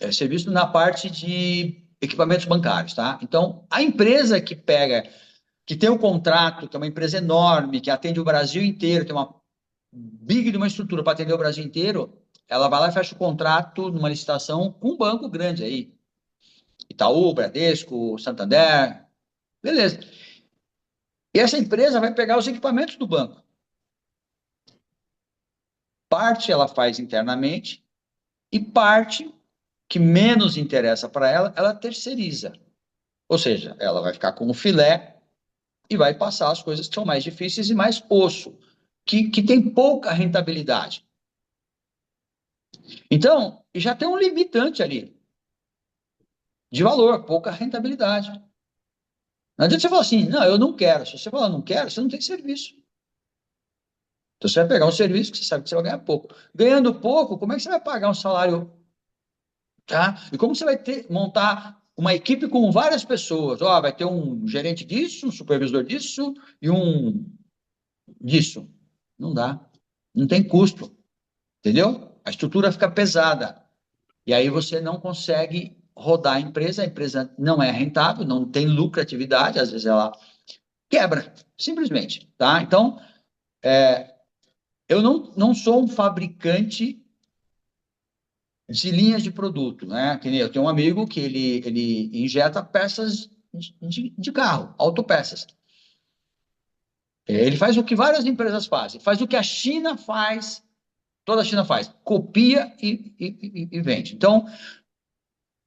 é serviço na parte de equipamentos bancários, tá? Então, a empresa que pega, que tem um contrato, que é uma empresa enorme, que atende o Brasil inteiro, tem uma big de uma estrutura para atender o Brasil inteiro, ela vai lá e fecha o contrato numa licitação com um banco grande aí. Itaú, Bradesco, Santander, beleza. E essa empresa vai pegar os equipamentos do banco. Parte ela faz internamente e parte que menos interessa para ela, ela terceiriza. Ou seja, ela vai ficar com o filé e vai passar as coisas que são mais difíceis e mais osso, que tem pouca rentabilidade. Então, já tem um limitante ali de valor, pouca rentabilidade. Não adianta você falar assim, não, eu não quero. Se você falar não quero, você não tem serviço. Então você vai pegar um serviço que você sabe que você vai ganhar pouco. Ganhando pouco, como é que você vai pagar um salário, tá? E como você vai montar uma equipe com várias pessoas? Ó, vai ter um gerente disso, um supervisor disso e um disso. Não dá. Não tem custo, entendeu? A estrutura fica pesada. E aí você não consegue rodar a empresa não é rentável, não tem lucratividade, às vezes ela quebra, simplesmente, tá? Então, eu não sou um fabricante de linhas de produto, né? Que nem eu tenho um amigo que ele injeta peças de carro, autopeças. Ele faz o que várias empresas fazem, faz o que a China faz, toda a China faz, copia e vende. Então,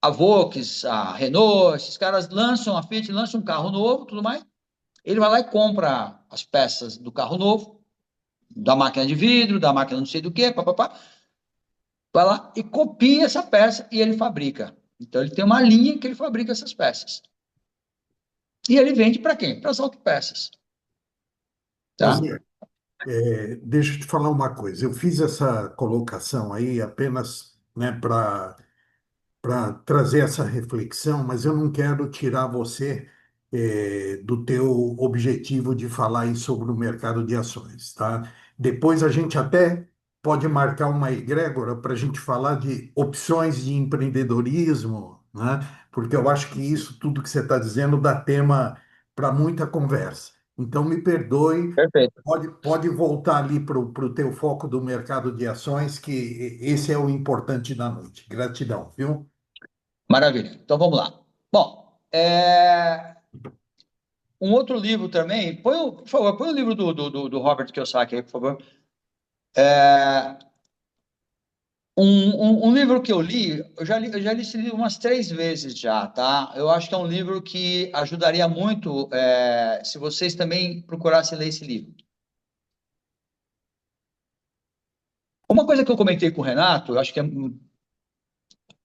a Volks, a Renault, esses caras lançam, a Fiat lança um carro novo, tudo mais, ele vai lá e compra as peças do carro novo, da máquina de vidro, da máquina não sei do que, papapá, vai lá e copia essa peça e ele fabrica. Então ele tem uma linha que ele fabrica essas peças. E ele vende para quem? Para as autopeças. Ô, Tá? Zé, deixa eu te falar uma coisa. Eu fiz essa colocação aí apenas, né, para para trazer essa reflexão, mas eu não quero tirar você do teu objetivo de falar aí sobre o mercado de ações, tá? Depois a gente até pode marcar uma egrégora para a gente falar de opções de empreendedorismo, né? Porque eu acho que isso tudo que você está dizendo dá tema para muita conversa. Então, me perdoe, Perfeito. pode voltar ali para o teu foco do mercado de ações, que esse é o importante da noite. Gratidão, viu? Maravilha. Então vamos lá. Bom, um outro livro também, por favor, põe o livro do Robert Kiyosaki aí, por favor. Um livro que eu li, eu já li esse livro umas 3 vezes já, tá? Eu acho que é um livro que ajudaria muito se vocês também procurassem ler esse livro. Uma coisa que eu comentei com o Renato, eu acho que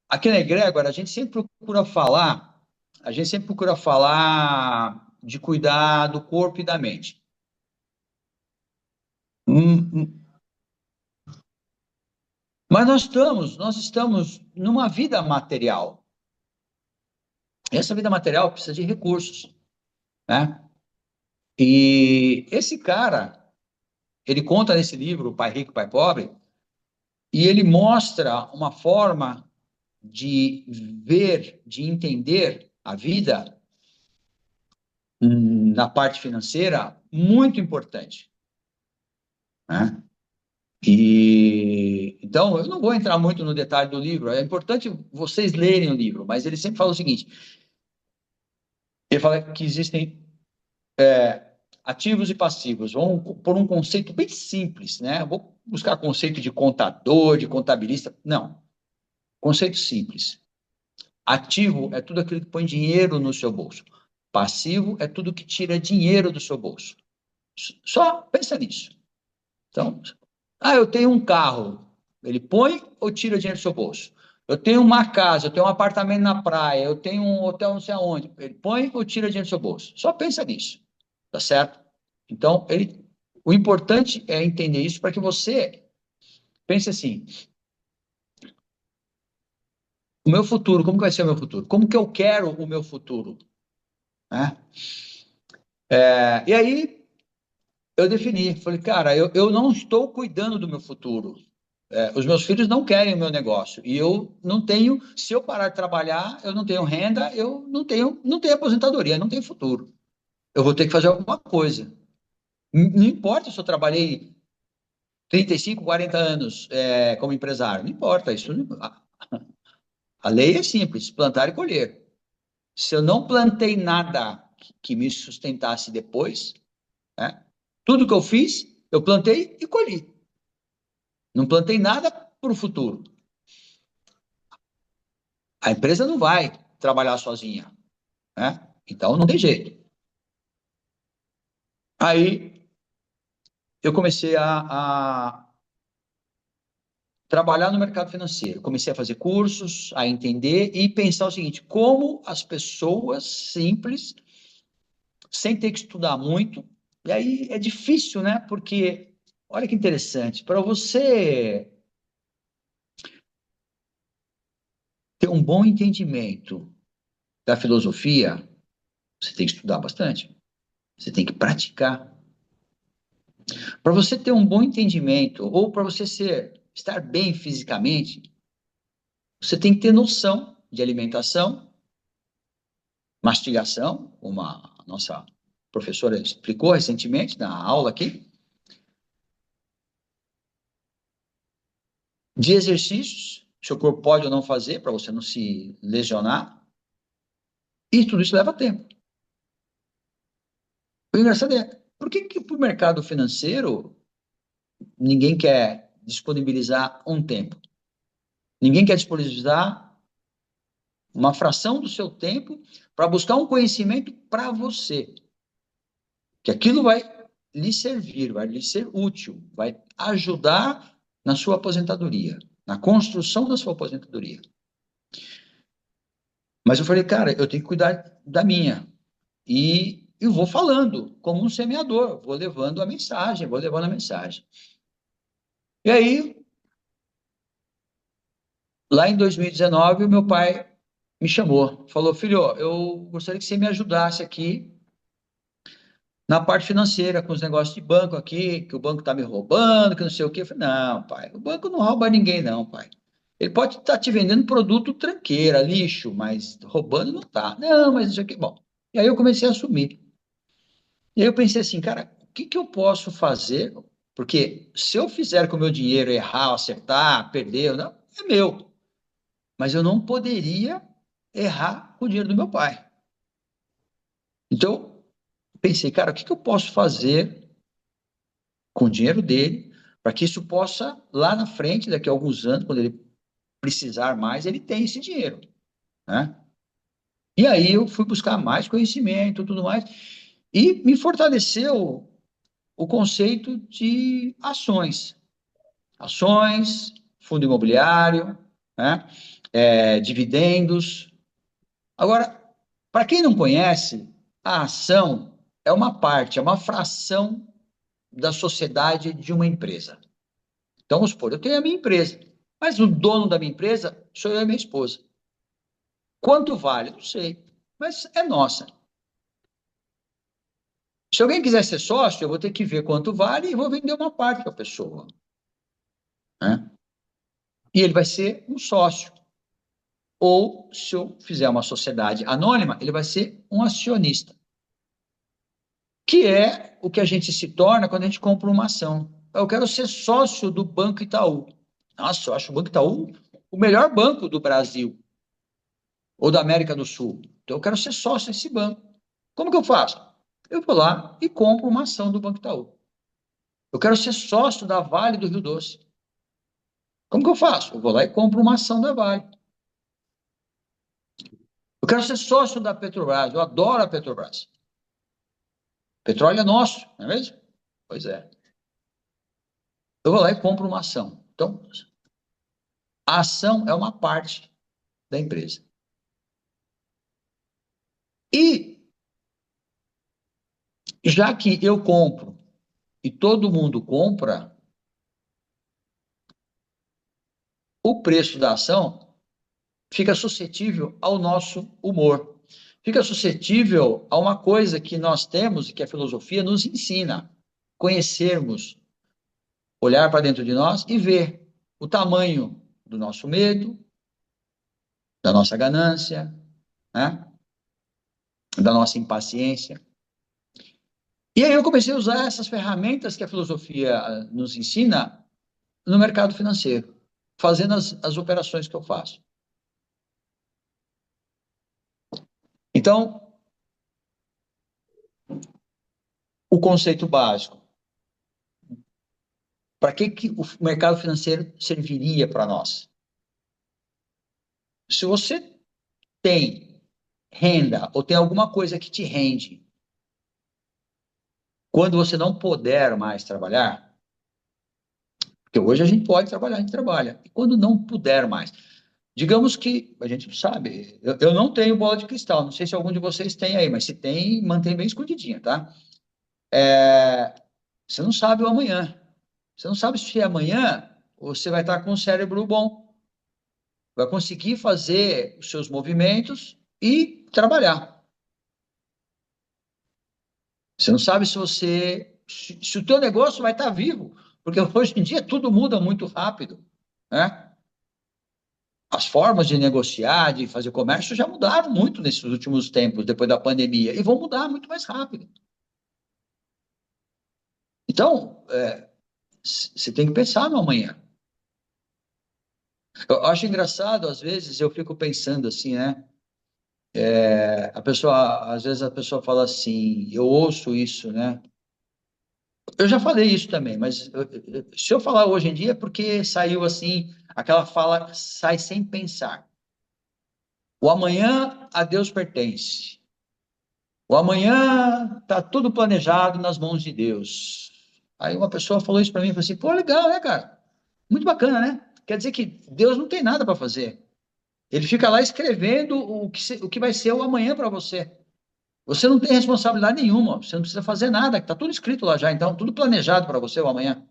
aqui na Egrégora, a gente sempre procura falar de cuidar do corpo e da mente. Hum, Mas nós estamos numa vida material. Essa vida material precisa de recursos, né? E esse cara, ele conta nesse livro, Pai Rico, Pai Pobre, e ele mostra uma forma de ver, de entender a vida na parte financeira muito importante, né? E então eu não vou entrar muito no detalhe do livro, é importante vocês lerem o livro, mas ele sempre fala o seguinte: ele fala que existem ativos e passivos. Vamos por um conceito bem simples, né? Vou buscar conceito de contador, de contabilista. Não. Conceito simples. Ativo é tudo aquilo que põe dinheiro no seu bolso. Passivo é tudo que tira dinheiro do seu bolso. Só pensa nisso. Então, eu tenho um carro. Ele põe ou tira dinheiro do seu bolso? Eu tenho uma casa, eu tenho um apartamento na praia, eu tenho um hotel não sei aonde. Ele põe ou tira dinheiro do seu bolso? Só pensa nisso. Tá certo? Então, o importante é entender isso para que você pense assim: o meu futuro, como que vai ser o meu futuro? Como que eu quero o meu futuro? Né? E aí eu defini, falei, cara, eu não estou cuidando do meu futuro. Os meus filhos não querem o meu negócio. E eu não tenho, se eu parar de trabalhar, eu não tenho renda, eu não tenho aposentadoria, não tenho futuro. Eu vou ter que fazer alguma coisa. Não importa se eu trabalhei 35, 40 anos como empresário, não importa, a lei é simples, plantar e colher. Se eu não plantei nada que me sustentasse depois, né, tudo que eu fiz, eu plantei e colhi. Não plantei nada para o futuro. A empresa não vai trabalhar sozinha, né? Então não tem jeito. Aí eu comecei a trabalhar no mercado financeiro. Comecei a fazer cursos, a entender e pensar o seguinte: como as pessoas simples, sem ter que estudar muito, e aí é difícil, né? Porque, olha que interessante, para você ter um bom entendimento da filosofia, você tem que estudar bastante, você tem que praticar. Para você ter um bom entendimento, ou para você estar bem fisicamente, você tem que ter noção de alimentação, mastigação, como a nossa professora explicou recentemente na aula aqui, de exercícios, seu corpo pode ou não fazer para você não se lesionar, e tudo isso leva tempo. O engraçado é, por que para o mercado financeiro ninguém quer disponibilizar um tempo? Ninguém quer disponibilizar uma fração do seu tempo para buscar um conhecimento para você. Que aquilo vai lhe servir, vai lhe ser útil, vai ajudar na sua aposentadoria, na construção da sua aposentadoria. Mas eu falei, cara, eu tenho que cuidar da minha. E eu vou falando, como um semeador, vou levando a mensagem, vou levando a mensagem. E aí, Lá em 2019, o meu pai me chamou, falou, filho, eu gostaria que você me ajudasse aqui na parte financeira, com os negócios de banco aqui, que o banco está me roubando, que não sei o quê. Eu falei, não, pai, o banco não rouba ninguém, não, pai. Ele pode estar te vendendo produto tranqueira, lixo, mas roubando não tá. Não, mas isso aqui, bom. E aí eu comecei a assumir. E aí eu pensei assim, cara, o que que eu posso fazer? Porque se eu fizer com o meu dinheiro errar, acertar, perder, não, é meu. Mas eu não poderia errar com o dinheiro do meu pai. Então, pensei, cara, o que que eu posso fazer com o dinheiro dele para que isso possa, lá na frente, daqui a alguns anos, quando ele precisar mais, ele tem esse dinheiro, né? E aí eu fui buscar mais conhecimento, tudo mais, e me fortaleceu o conceito de ações. Ações, fundo imobiliário, né? Dividendos. Agora, para quem não conhece, a ação é uma parte, é uma fração da sociedade de uma empresa. Então, vamos supor, eu tenho a minha empresa, mas o dono da minha empresa sou eu e minha esposa. Quanto vale? Não sei, mas é nossa. Se alguém quiser ser sócio, eu vou ter que ver quanto vale e vou vender uma parte para a pessoa, né? E ele vai ser um sócio. Ou, se eu fizer uma sociedade anônima, ele vai ser um acionista, que é o que a gente se torna quando a gente compra uma ação. Eu quero ser sócio do Banco Itaú. Nossa, eu acho o Banco Itaú o melhor banco do Brasil ou da América do Sul. Então, eu quero ser sócio desse banco. Como que eu faço? Eu vou lá e compro uma ação do Banco Itaú. Eu quero ser sócio da Vale do Rio Doce. Como que eu faço? Eu vou lá e compro uma ação da Vale. Eu quero ser sócio da Petrobras. Eu adoro a Petrobras. Petróleo é nosso, não é mesmo? Pois é. Eu vou lá e compro uma ação. Então, a ação é uma parte da empresa. E, já que eu compro e todo mundo compra, o preço da ação fica suscetível ao nosso humor. Fica suscetível a uma coisa que nós temos e que a filosofia nos ensina: conhecermos, olhar para dentro de nós e ver o tamanho do nosso medo, da nossa ganância, né? Da nossa impaciência. E aí eu comecei a usar essas ferramentas que a filosofia nos ensina no mercado financeiro, fazendo as operações que eu faço. Então, o conceito básico. Para que o mercado financeiro serviria para nós? Se você tem renda ou tem alguma coisa que te rende, quando você não puder mais trabalhar, porque hoje a gente pode trabalhar, a gente trabalha, e quando não puder mais, digamos que, a gente não sabe, eu não tenho bola de cristal, não sei se algum de vocês tem aí, mas se tem, mantém bem escondidinha, tá? Você não sabe o amanhã. Você não sabe se amanhã você vai estar com o cérebro bom, vai conseguir fazer os seus movimentos e trabalhar. Você não sabe se o teu negócio vai estar vivo, porque hoje em dia tudo muda muito rápido, né? As formas de negociar, de fazer comércio já mudaram muito nesses últimos tempos, depois da pandemia, e vão mudar muito mais rápido. Então, você tem que pensar no amanhã. Eu acho engraçado, às vezes, eu fico pensando assim, né? Às vezes a pessoa fala assim, eu ouço isso, né? Eu já falei isso também, mas se eu falar hoje em dia é porque saiu assim, aquela fala sai sem pensar. O amanhã a Deus pertence. O amanhã está tudo planejado nas mãos de Deus. Aí uma pessoa falou isso para mim e falou assim: pô, legal, né, cara? Muito bacana, né? Quer dizer que Deus não tem nada para fazer. Ele fica lá escrevendo o que vai ser o amanhã para você. Você não tem responsabilidade nenhuma, você não precisa fazer nada, está tudo escrito lá já, então, tudo planejado para você o amanhã.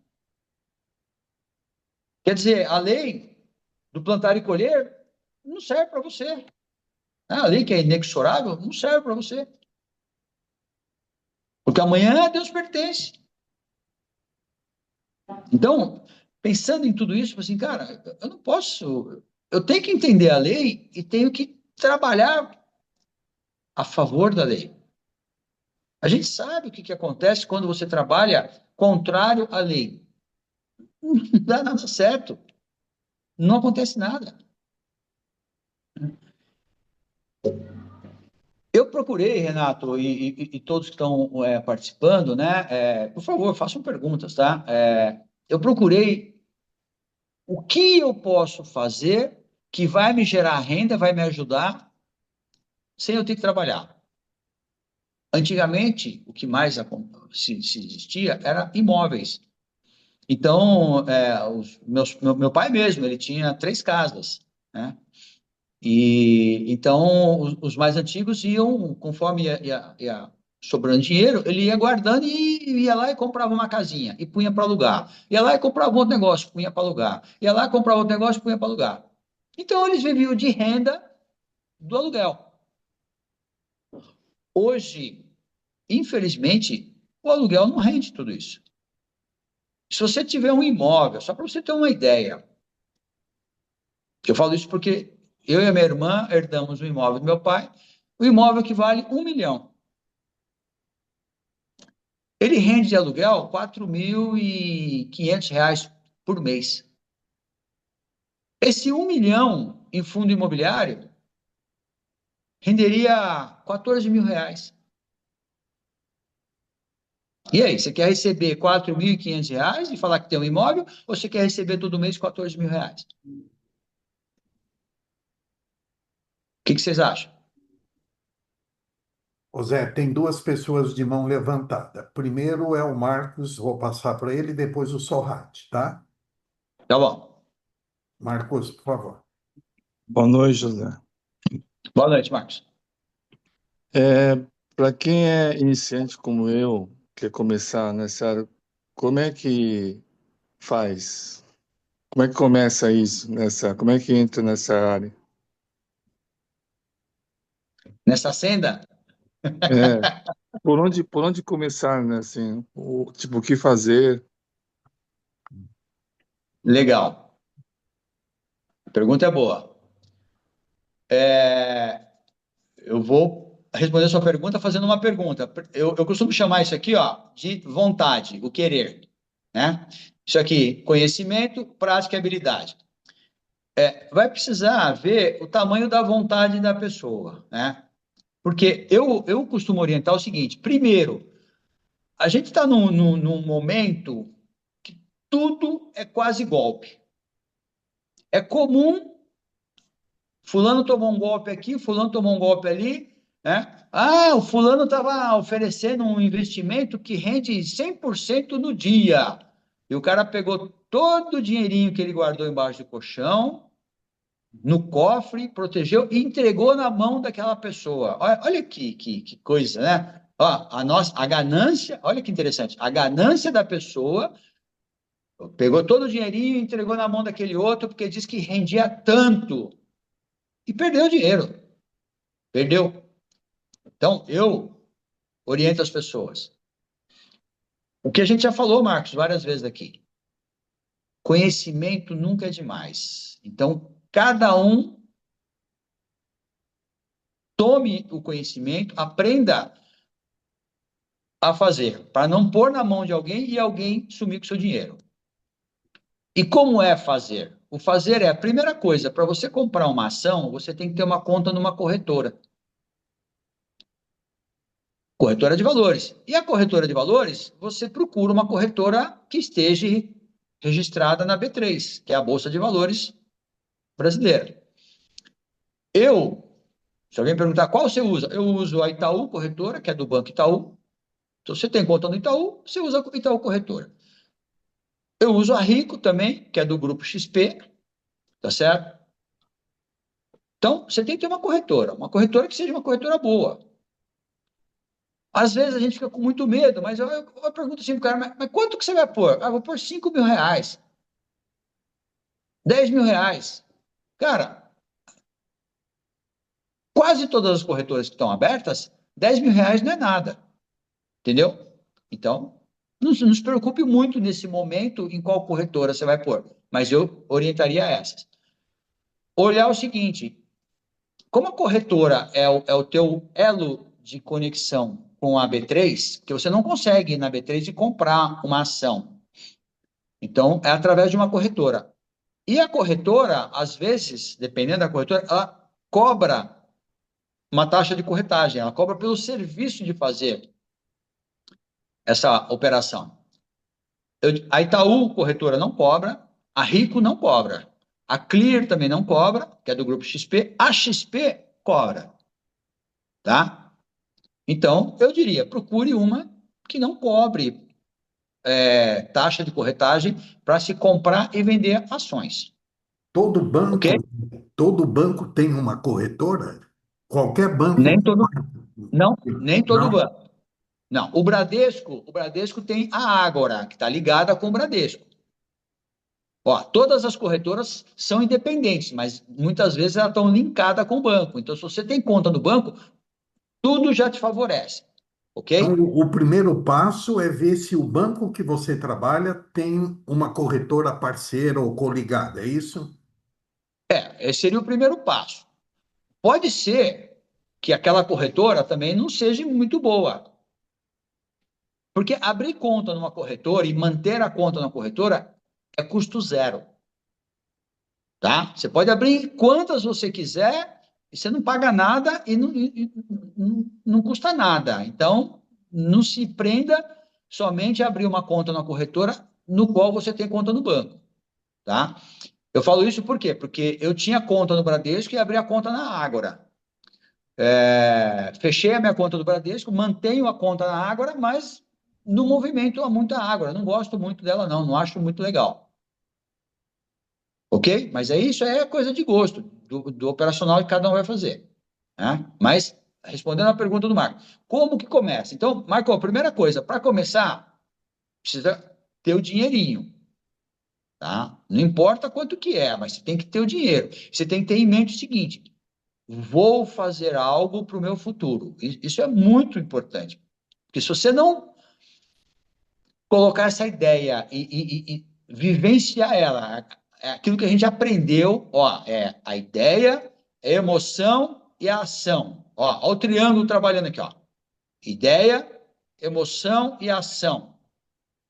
Quer dizer, a lei do plantar e colher não serve para você. A lei que é inexorável não serve para você. Porque amanhã a Deus pertence. Então, pensando em tudo isso, assim, cara, eu não posso. Eu tenho que entender a lei e tenho que trabalhar a favor da lei. A gente sabe o que acontece quando você trabalha contrário à lei. Não dá nada certo. Não acontece nada. Eu procurei, Renato, e todos que estão participando, né? Por favor, façam perguntas, tá? Eu procurei o que eu posso fazer que vai me gerar renda, vai me ajudar, sem eu ter que trabalhar. Antigamente, o que mais se existia era imóveis. Então, meu pai mesmo, ele tinha 3 casas, né? E então os mais antigos iam, conforme ia sobrando dinheiro, ele ia guardando e ia lá e comprava uma casinha e punha para alugar. Ia lá e comprava outro negócio, punha para alugar. Ia lá e comprava outro negócio, punha para alugar. Então eles viviam de renda do aluguel. Hoje, infelizmente, o aluguel não rende tudo isso. Se você tiver um imóvel, só para você ter uma ideia, eu falo isso porque eu e a minha irmã herdamos um imóvel do meu pai, o imóvel que vale 1 milhão. Ele rende de aluguel R$ 4.500 por mês. Esse 1 milhão em fundo imobiliário renderia R$ 14.000. E aí, você quer receber R$ 4.500 e falar que tem um imóvel, ou você quer receber todo mês R$ 14.000? O que vocês acham? Ô Zé, tem duas pessoas de mão levantada. Primeiro é o Marcos, vou passar para ele, depois o Sorrati, tá? Tá bom. Marcos, por favor. Boa noite, José. Boa noite, Marcos. Para quem é iniciante como eu, quer começar nessa área, como é que faz? Como é que começa isso como é que entra nessa área? Nessa senda, É, por onde começar, né, assim, tipo, o que fazer? legal. A pergunta é boa. Eu vou responder a sua pergunta fazendo uma pergunta. Eu costumo chamar isso aqui, ó, de vontade, o querer, né? Isso aqui, conhecimento, prática e habilidade. Vai precisar ver o tamanho da vontade da pessoa, né? Porque eu costumo orientar o seguinte: primeiro, a gente está num momento que tudo é quase golpe. É comum, fulano tomou um golpe aqui, fulano tomou um golpe ali, né? Ah, o fulano estava oferecendo um investimento que rende 100% no dia. E o cara pegou todo o dinheirinho que ele guardou embaixo do colchão, no cofre, protegeu e entregou na mão daquela pessoa. Olha que coisa, né? Ó, a ganância, olha que interessante, a ganância da pessoa pegou todo o dinheirinho e entregou na mão daquele outro porque disse que rendia tanto e perdeu o dinheiro. Perdeu. Então, eu oriento as pessoas. O que a gente já falou, Marcos, várias vezes aqui. Conhecimento nunca é demais. Então, cada um tome o conhecimento, aprenda a fazer, para não pôr na mão de alguém e alguém sumir com o seu dinheiro. E como é fazer? O fazer é a primeira coisa, para você comprar uma ação, você tem que ter uma conta numa corretora. Corretora de valores. E a corretora de valores, você procura uma corretora que esteja registrada na B3, que é a Bolsa de Valores brasileira. Se alguém perguntar qual você usa, eu uso a Itaú Corretora, que é do Banco Itaú. Então, você tem conta no Itaú, você usa a Itaú Corretora. Eu uso a Rico também, que é do Grupo XP, tá certo? Então, você tem que ter uma corretora que seja uma corretora boa. Às vezes a gente fica com muito medo, mas eu pergunto assim pro cara, mas quanto que você vai pôr? Ah, vou pôr R$ 5.000, R$ 10.000. Cara, quase todas as corretoras que estão abertas, R$ 10.000 não é nada, entendeu? Então, não se preocupe muito nesse momento em qual corretora você vai pôr, mas eu orientaria essas. Olhar o seguinte, como a corretora é o teu elo de conexão com a B3, que você não consegue ir na B3 e comprar uma ação. Então, é através de uma corretora. E a corretora, às vezes, dependendo da corretora, ela cobra uma taxa de corretagem, ela cobra pelo serviço de fazer essa operação. A Itaú, corretora, não cobra, a Rico não cobra, a Clear também não cobra, que é do grupo XP, a XP cobra, tá? Então, eu diria, procure uma que não cobre taxa de corretagem para se comprar e vender ações, Todo ok? banco, todo banco tem uma corretora? Qualquer banco? Nem todo, não, nem todo Não? banco. Não, o Bradesco tem a Ágora, que está ligada com o Bradesco. Ó, todas as corretoras são independentes, mas muitas vezes elas estão linkadas com o banco. Então, se você tem conta no banco, tudo já te favorece, Então, ok? o primeiro passo é ver se o banco que você trabalha tem uma corretora parceira ou coligada, é isso? Esse seria o primeiro passo. Pode ser que aquela corretora também não seja muito boa, porque abrir conta numa corretora e manter a conta na corretora é custo zero, tá? Você pode abrir quantas você quiser e você não paga nada e não custa nada. Então, não se prenda somente a abrir uma conta na corretora no qual você tem conta no banco, tá? Eu falo isso por quê? Porque eu tinha conta no Bradesco e abri a conta na Ágora. Fechei a minha conta do Bradesco, mantenho a conta na Ágora, mas no movimento há muita Ágora. Não gosto muito dela, não acho muito legal. Ok? Mas isso é coisa de gosto, do operacional que cada um vai fazer. Né? Mas, respondendo a pergunta do Marco, como que começa? Então, Marco, a primeira coisa, para começar, precisa ter o dinheirinho. Tá? Não importa quanto que é, mas você tem que ter o dinheiro. Você tem que ter em mente o seguinte: vou fazer algo para o meu futuro. Isso é muito importante. Porque se você não colocar essa ideia e vivenciar ela, é aquilo que a gente aprendeu, ó, é a ideia, a emoção e a ação. Ó o triângulo trabalhando aqui, ó. Ideia, emoção e ação.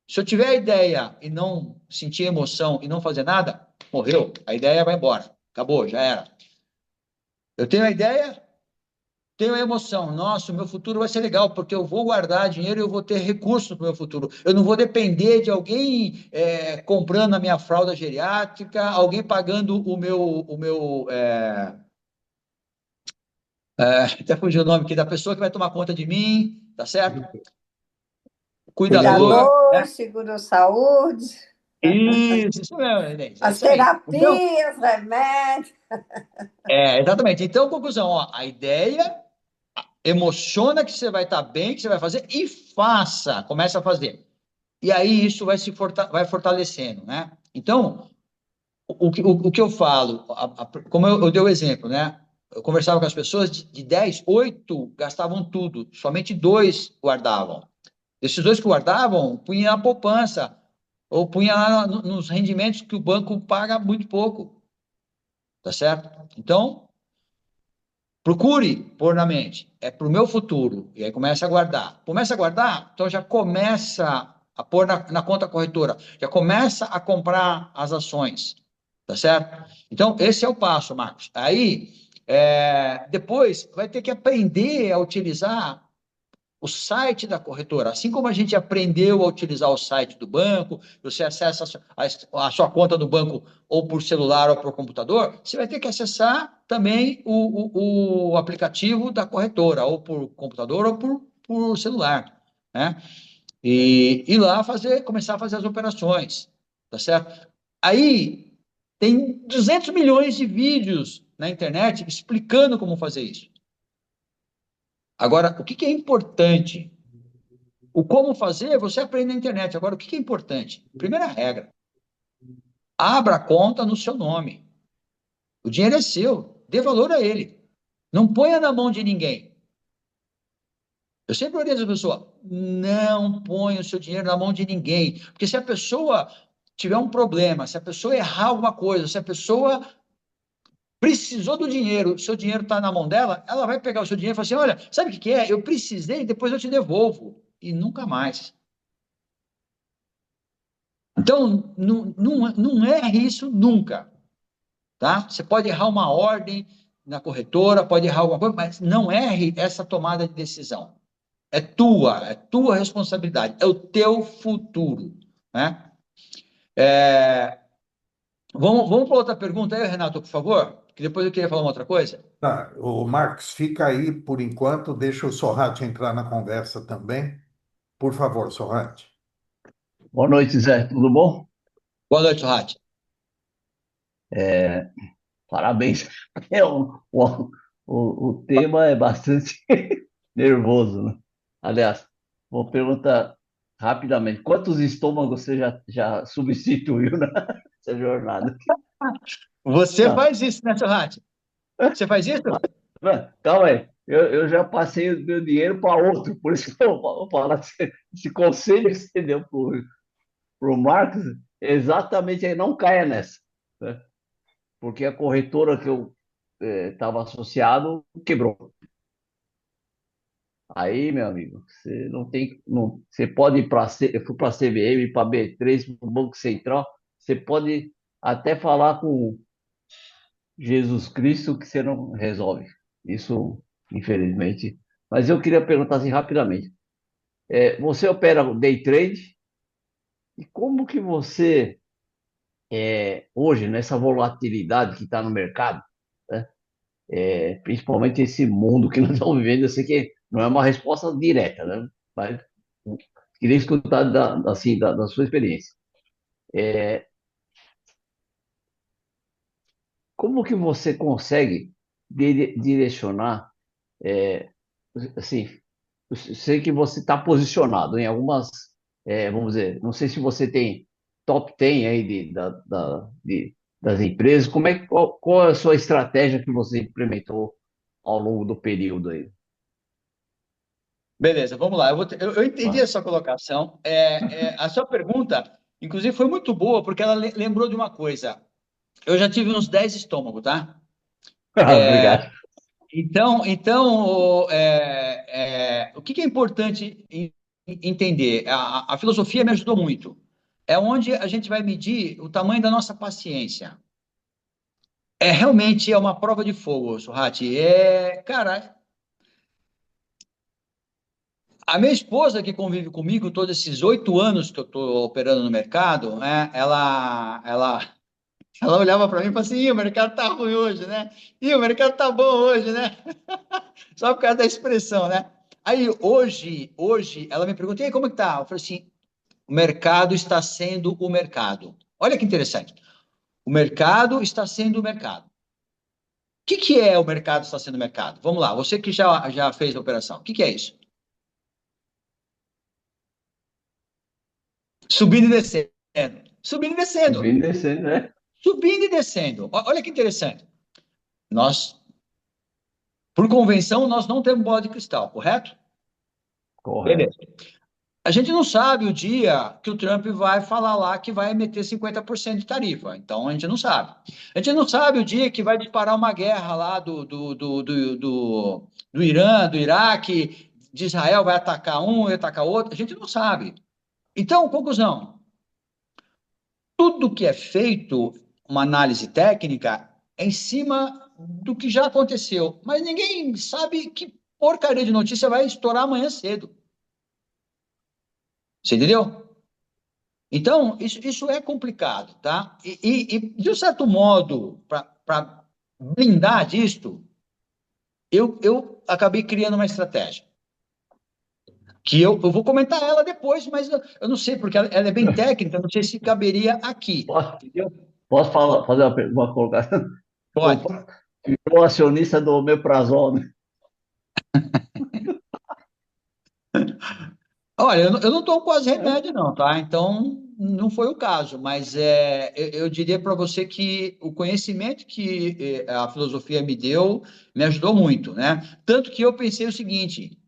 Se eu tiver a ideia e não sentir emoção e não fazer nada, morreu. A ideia vai embora. Acabou, já era. Eu tenho a ideia, tenho a emoção. Nossa, o meu futuro vai ser legal, porque eu vou guardar dinheiro e eu vou ter recursos para o meu futuro. Eu não vou depender de alguém comprando a minha fralda geriátrica, alguém pagando até fugiu o nome aqui, da pessoa que vai tomar conta de mim, tá certo? Cuidador, Cuidador, né? seguro-saúde, Isso mesmo, Inês, é as isso aí. Então, terapias, remédios. exatamente. Então, conclusão, ó, a ideia emociona que você vai estar bem, que você vai fazer e faça, começa a fazer. E aí isso vai fortalecendo, né? Então, o que eu falo, como eu dei o exemplo, né? Eu conversava com as pessoas, de 10, 8 gastavam tudo, somente 2 guardavam. Esses 2 que guardavam, punha na poupança, ou punha lá nos rendimentos que o banco paga muito pouco, tá certo? Então, procure pôr na mente, é para o meu futuro, e aí começa a guardar. Começa a guardar, então já começa a pôr na conta corretora, já começa a comprar as ações, tá certo? Então, esse é o passo, Marcos. Aí, depois, vai ter que aprender a utilizar o site da corretora. Assim como a gente aprendeu a utilizar o site do banco, você acessa a sua conta do banco ou por celular ou por computador, você vai ter que acessar também o aplicativo da corretora, ou por computador ou por celular, né? E lá começar a fazer as operações, tá certo? Aí tem 200 milhões de vídeos na internet explicando como fazer isso. Agora, o que é importante? O como fazer, você aprende na internet. Agora, o que é importante? Primeira regra: abra a conta no seu nome. O dinheiro é seu, dê valor a ele. Não ponha na mão de ninguém. Eu sempre oriento a pessoa, não ponha o seu dinheiro na mão de ninguém, porque se a pessoa tiver um problema, se a pessoa errar alguma coisa, se a pessoa precisou do dinheiro, o seu dinheiro está na mão dela, ela vai pegar o seu dinheiro e falar assim, olha, sabe o que que é? Eu precisei, depois eu te devolvo. E nunca mais. Então, não erre isso nunca, tá? Você pode errar uma ordem na corretora, pode errar alguma coisa, mas não erre essa tomada de decisão. É tua responsabilidade, é o teu futuro, né? Vamos para outra pergunta aí, Renato, por favor, que depois eu queria falar uma outra coisa. Tá, o Marcos, fica aí por enquanto, deixa o Sorrati entrar na conversa também. Por favor, Sorrati. Boa noite, Zé. Tudo bom? Boa noite, Rat. Parabéns. É, o tema é bastante nervoso, né? Aliás, vou perguntar rapidamente: quantos estômagos você já substituiu nessa jornada? Você Não, faz isso, né, seu Rat? Você faz isso? calma aí. Eu já passei o meu dinheiro para outro, por isso que eu vou falar esse conselho que você deu para o Marcos, exatamente aí, não caia nessa, né? Porque a corretora que eu estava associado quebrou. Aí, meu amigo, você não tem, não, você pode ir para eu fui para a CVM, para a B3, para o Banco Central, você pode até falar com Jesus Cristo que você não resolve. Isso, infelizmente. Mas eu queria perguntar assim rapidamente. Você opera o day trade e como que você hoje nessa volatilidade que está no mercado, né? Principalmente esse mundo que nós estamos vivendo, eu sei que não é uma resposta direta, né? Mas queria escutar assim, da sua experiência. Como que você consegue direcionar, é, assim, eu sei que você está posicionado em algumas, vamos dizer, não sei se você tem top 10 aí das empresas, qual é a sua estratégia que você implementou ao longo do período aí? Beleza, vamos lá. Eu entendi Tá? a sua colocação. A sua pergunta, inclusive, foi muito boa, porque ela lembrou de uma coisa. Eu já tive uns 10 estômagos, tá? Obrigado. Então, o que que é importante entender? A filosofia me ajudou muito. É onde a gente vai medir o tamanho da nossa paciência. Realmente é uma prova de fogo, Surrati. Cara, a minha esposa que convive comigo todos esses 8 anos que eu estou operando no mercado, né? Ela olhava para mim e falava assim: "Ih, o mercado tá ruim hoje, né? Ih, o mercado tá bom hoje, né?" Só por causa da expressão, né? Aí hoje ela me pergunta: "E aí, como é que tá?" Eu falei assim: "O mercado está sendo o mercado." Olha que interessante. O mercado está sendo o mercado. O que é o mercado está sendo o mercado? Vamos lá, você que já fez a operação, o que é isso? Subindo e descendo. Subindo e descendo. Subindo e descendo, né? Subindo e descendo. Olha que interessante. Nós, por convenção, nós não temos bola de cristal, correto? Correto. Beleza. A gente não sabe o dia que o Trump vai falar lá que vai meter 50% de tarifa. Então, a gente não sabe. A gente não sabe o dia que vai disparar uma guerra lá do Irã, do Iraque, de Israel vai atacar um e atacar outro. A gente não sabe. Então, conclusão. Tudo que é feito, uma análise técnica, é em cima do que já aconteceu. Mas ninguém sabe que porcaria de notícia vai estourar amanhã cedo. Você entendeu? Então, isso é complicado, tá? De um certo modo, para blindar disto, eu acabei criando uma estratégia. Que eu vou comentar ela depois, mas eu não sei, porque ela é bem técnica, eu não sei se caberia aqui. Posso, Entendeu? posso fazer uma colocação? Pode. Virou acionista do Omeprazol, né? Olha, eu não tomo quase remédio, não, tá? Então, não foi o caso, mas eu diria para você que o conhecimento que a filosofia me deu me ajudou muito, né? Tanto que eu pensei o seguinte,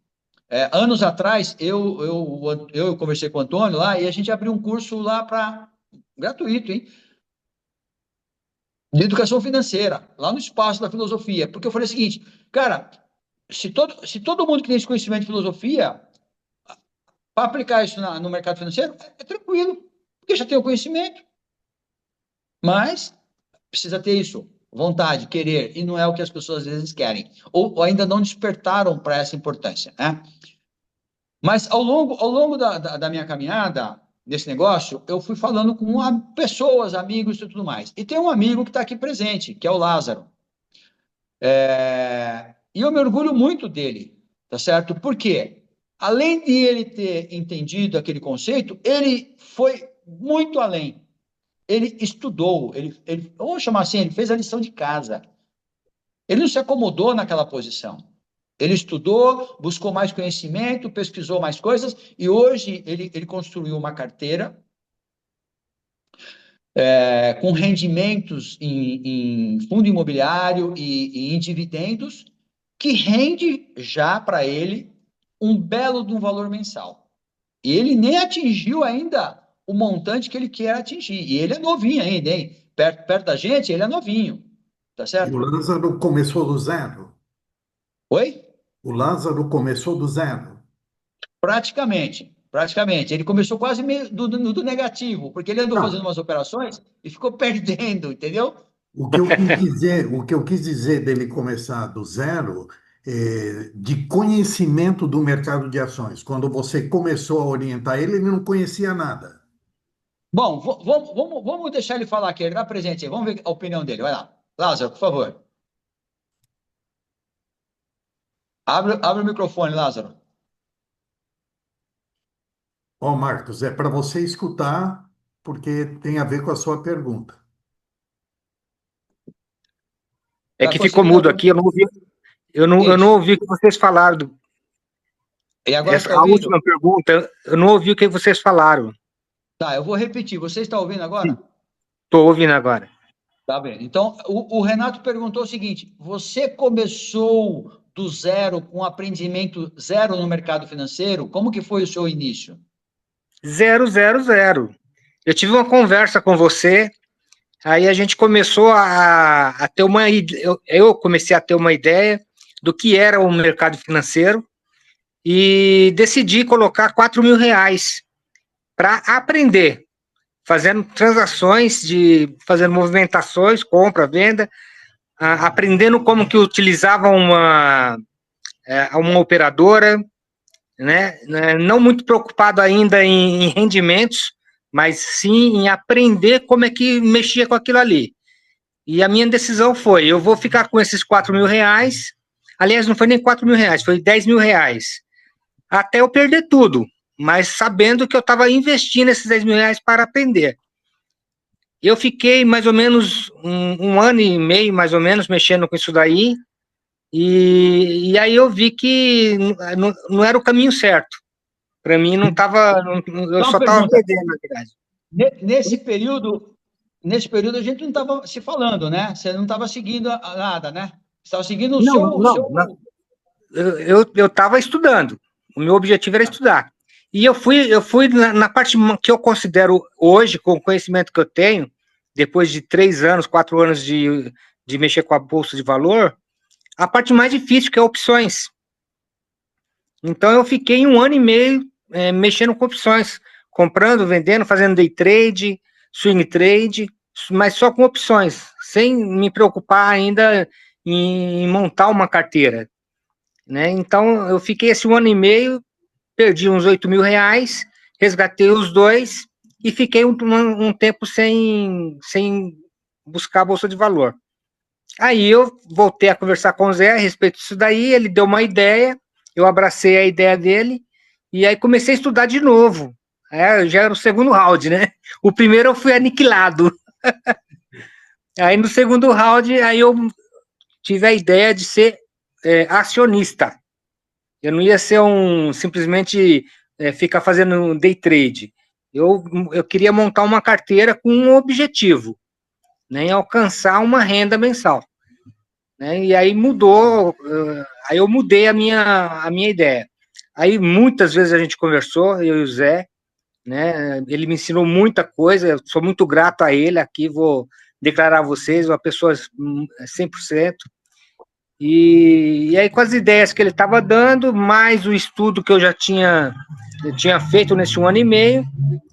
anos atrás, eu conversei com o Antônio lá e a gente abriu um curso lá gratuito, hein? De educação financeira, lá no espaço da filosofia, porque eu falei o seguinte, cara, se todo mundo que tem esse conhecimento de filosofia, para aplicar isso no mercado financeiro, é tranquilo, porque já tem o conhecimento, mas precisa ter isso, vontade, querer, e não é o que as pessoas às vezes querem, ou ainda não despertaram para essa importância, né? Mas ao longo da minha caminhada, desse negócio, eu fui falando com pessoas, amigos e tudo mais. E tem um amigo que está aqui presente, que é o Lázaro. E eu me orgulho muito dele, tá certo? Por quê? Além de ele ter entendido aquele conceito, ele foi muito além. Ele estudou, vamos chamar assim, ele fez a lição de casa. Ele não se acomodou naquela posição. Ele estudou, buscou mais conhecimento, pesquisou mais coisas, e hoje ele construiu uma carteira com rendimentos em fundo imobiliário e em dividendos, que rende já para ele um belo de um valor mensal. E ele nem atingiu ainda o montante que ele quer atingir. E ele é novinho ainda, hein? Perto da gente, ele é novinho. Tá E certo? o Lázaro começou do zero? Oi? O Lázaro começou do zero? Praticamente. Praticamente. Ele começou quase meio do negativo, porque ele andou fazendo Não. umas operações e ficou perdendo, entendeu? O que eu quis dizer dele começar do zero, de conhecimento do mercado de ações. Quando você começou a orientar ele, ele não conhecia nada. Bom, vamos deixar ele falar aqui, ele está presente aí, vamos ver a opinião dele. Vai lá. Lázaro, por favor. Abre o microfone, Lázaro. Ó, Marcos, é para você escutar, porque tem a ver com a sua pergunta. É Tá que ficou conseguindo mudo ouvir? aqui, eu não Isso. ouvi o que vocês falaram. E agora está A ouvindo? última pergunta, eu não ouvi o que vocês falaram. Tá, eu vou repetir. Você está ouvindo agora? Estou ouvindo agora. Tá bem. Então, o Renato perguntou o seguinte: você começou do zero, com aprendimento zero no mercado financeiro? Como que foi o seu início? 000. Eu tive uma conversa com você, aí a gente começou a ter uma ideia, eu comecei a ter uma ideia do que era o mercado financeiro e decidi colocar R$ 4.000 para aprender, fazendo transações, fazendo movimentações, compra, venda, aprendendo como que utilizava uma operadora, né? Não muito preocupado ainda em rendimentos, mas sim em aprender como é que mexia com aquilo ali. E a minha decisão foi, eu vou ficar com esses R$ 4.000, aliás, não foi nem R$ 4.000, foi R$ 10.000, até eu perder tudo, mas sabendo que eu estava investindo esses R$ 10.000 para aprender. Eu fiquei mais ou menos um ano e meio, mais ou menos, mexendo com isso daí, e aí eu vi que não era o caminho certo. Para mim não estava, eu Só só uma estava pergunta. perdendo, na verdade. Nesse período a gente não estava se falando, né? Você não estava seguindo nada, né? Você estava seguindo o Não, não, seu... eu estava estudando. O meu objetivo era estudar. E eu fui na parte que eu considero hoje, com o conhecimento que eu tenho, depois de 3 anos, 4 anos de mexer com a bolsa de valor, a parte mais difícil, que é opções. Então eu fiquei 1 ano e meio mexendo com opções, comprando, vendendo, fazendo day trade, swing trade, mas só com opções, sem me preocupar ainda em montar uma carteira, né? Então eu fiquei esse 1 ano e meio, perdi uns R$ 8.000, resgatei os dois e fiquei um tempo sem buscar a bolsa de valor. Aí eu voltei a conversar com o Zé a respeito disso daí, ele deu uma ideia, eu abracei a ideia dele, e aí comecei a estudar de novo. Já era o segundo round, né? O primeiro eu fui aniquilado. Aí no segundo round, aí eu tive a ideia de ser acionista. Eu não ia ser simplesmente ficar fazendo day trade. eu queria montar uma carteira com um objetivo, né, em alcançar uma renda mensal. Né, e aí mudou, aí eu mudei a minha ideia. Aí muitas vezes a gente conversou, eu e o Zé, né, ele me ensinou muita coisa, eu sou muito grato a ele, aqui vou declarar a vocês, uma pessoa 100%. E aí com as ideias que ele estava dando, mais o estudo que eu tinha feito nesse 1 ano e meio,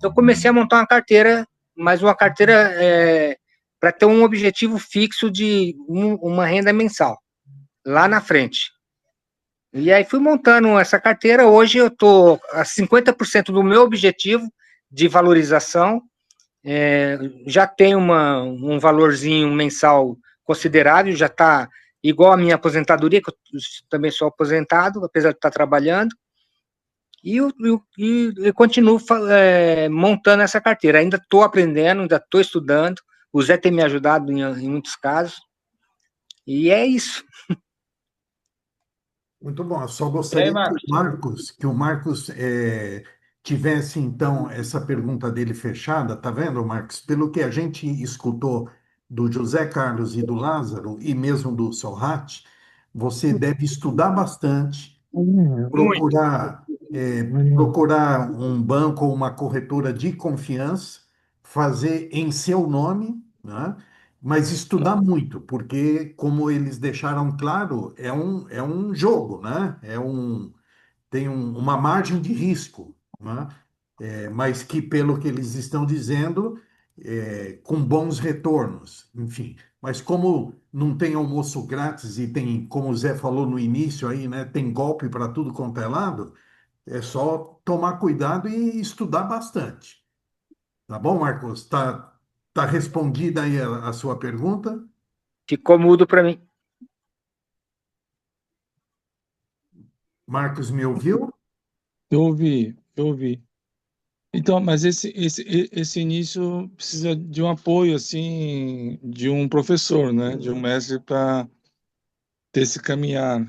eu comecei a montar uma carteira, mas uma carteira para ter um objetivo fixo de uma renda mensal, lá na frente. E aí fui montando essa carteira, hoje eu estou a 50% do meu objetivo de valorização, já tem um valorzinho mensal considerável, já está igual a minha aposentadoria, que eu também sou aposentado, apesar de estar trabalhando, e eu continuo montando essa carteira. Ainda estou aprendendo, ainda estou estudando, o Zé tem me ajudado em muitos casos, e é isso. Muito bom. Eu só gostaria que o Marcos tivesse, então, essa pergunta dele fechada, tá vendo, Marcos? Pelo que a gente escutou do José Carlos e do Lázaro, e mesmo do Sorrat, você deve estudar bastante, procurar, procurar um banco ou uma corretora de confiança, fazer em seu nome, né? Mas estudar muito, porque, como eles deixaram claro, é um jogo, né? Tem uma margem de risco, né? Mas que, pelo que eles estão dizendo, com bons retornos, enfim. Mas como não tem almoço grátis e tem, como o Zé falou no início aí, né? Tem golpe para tudo quanto é lado, é só tomar cuidado e estudar bastante. Tá bom, Marcos? Tá respondida aí a sua pergunta? Ficou mudo para mim. Marcos, me ouviu? Eu ouvi. Então, mas esse início precisa de um apoio, assim, de um professor, né? De um mestre para ter esse caminhar.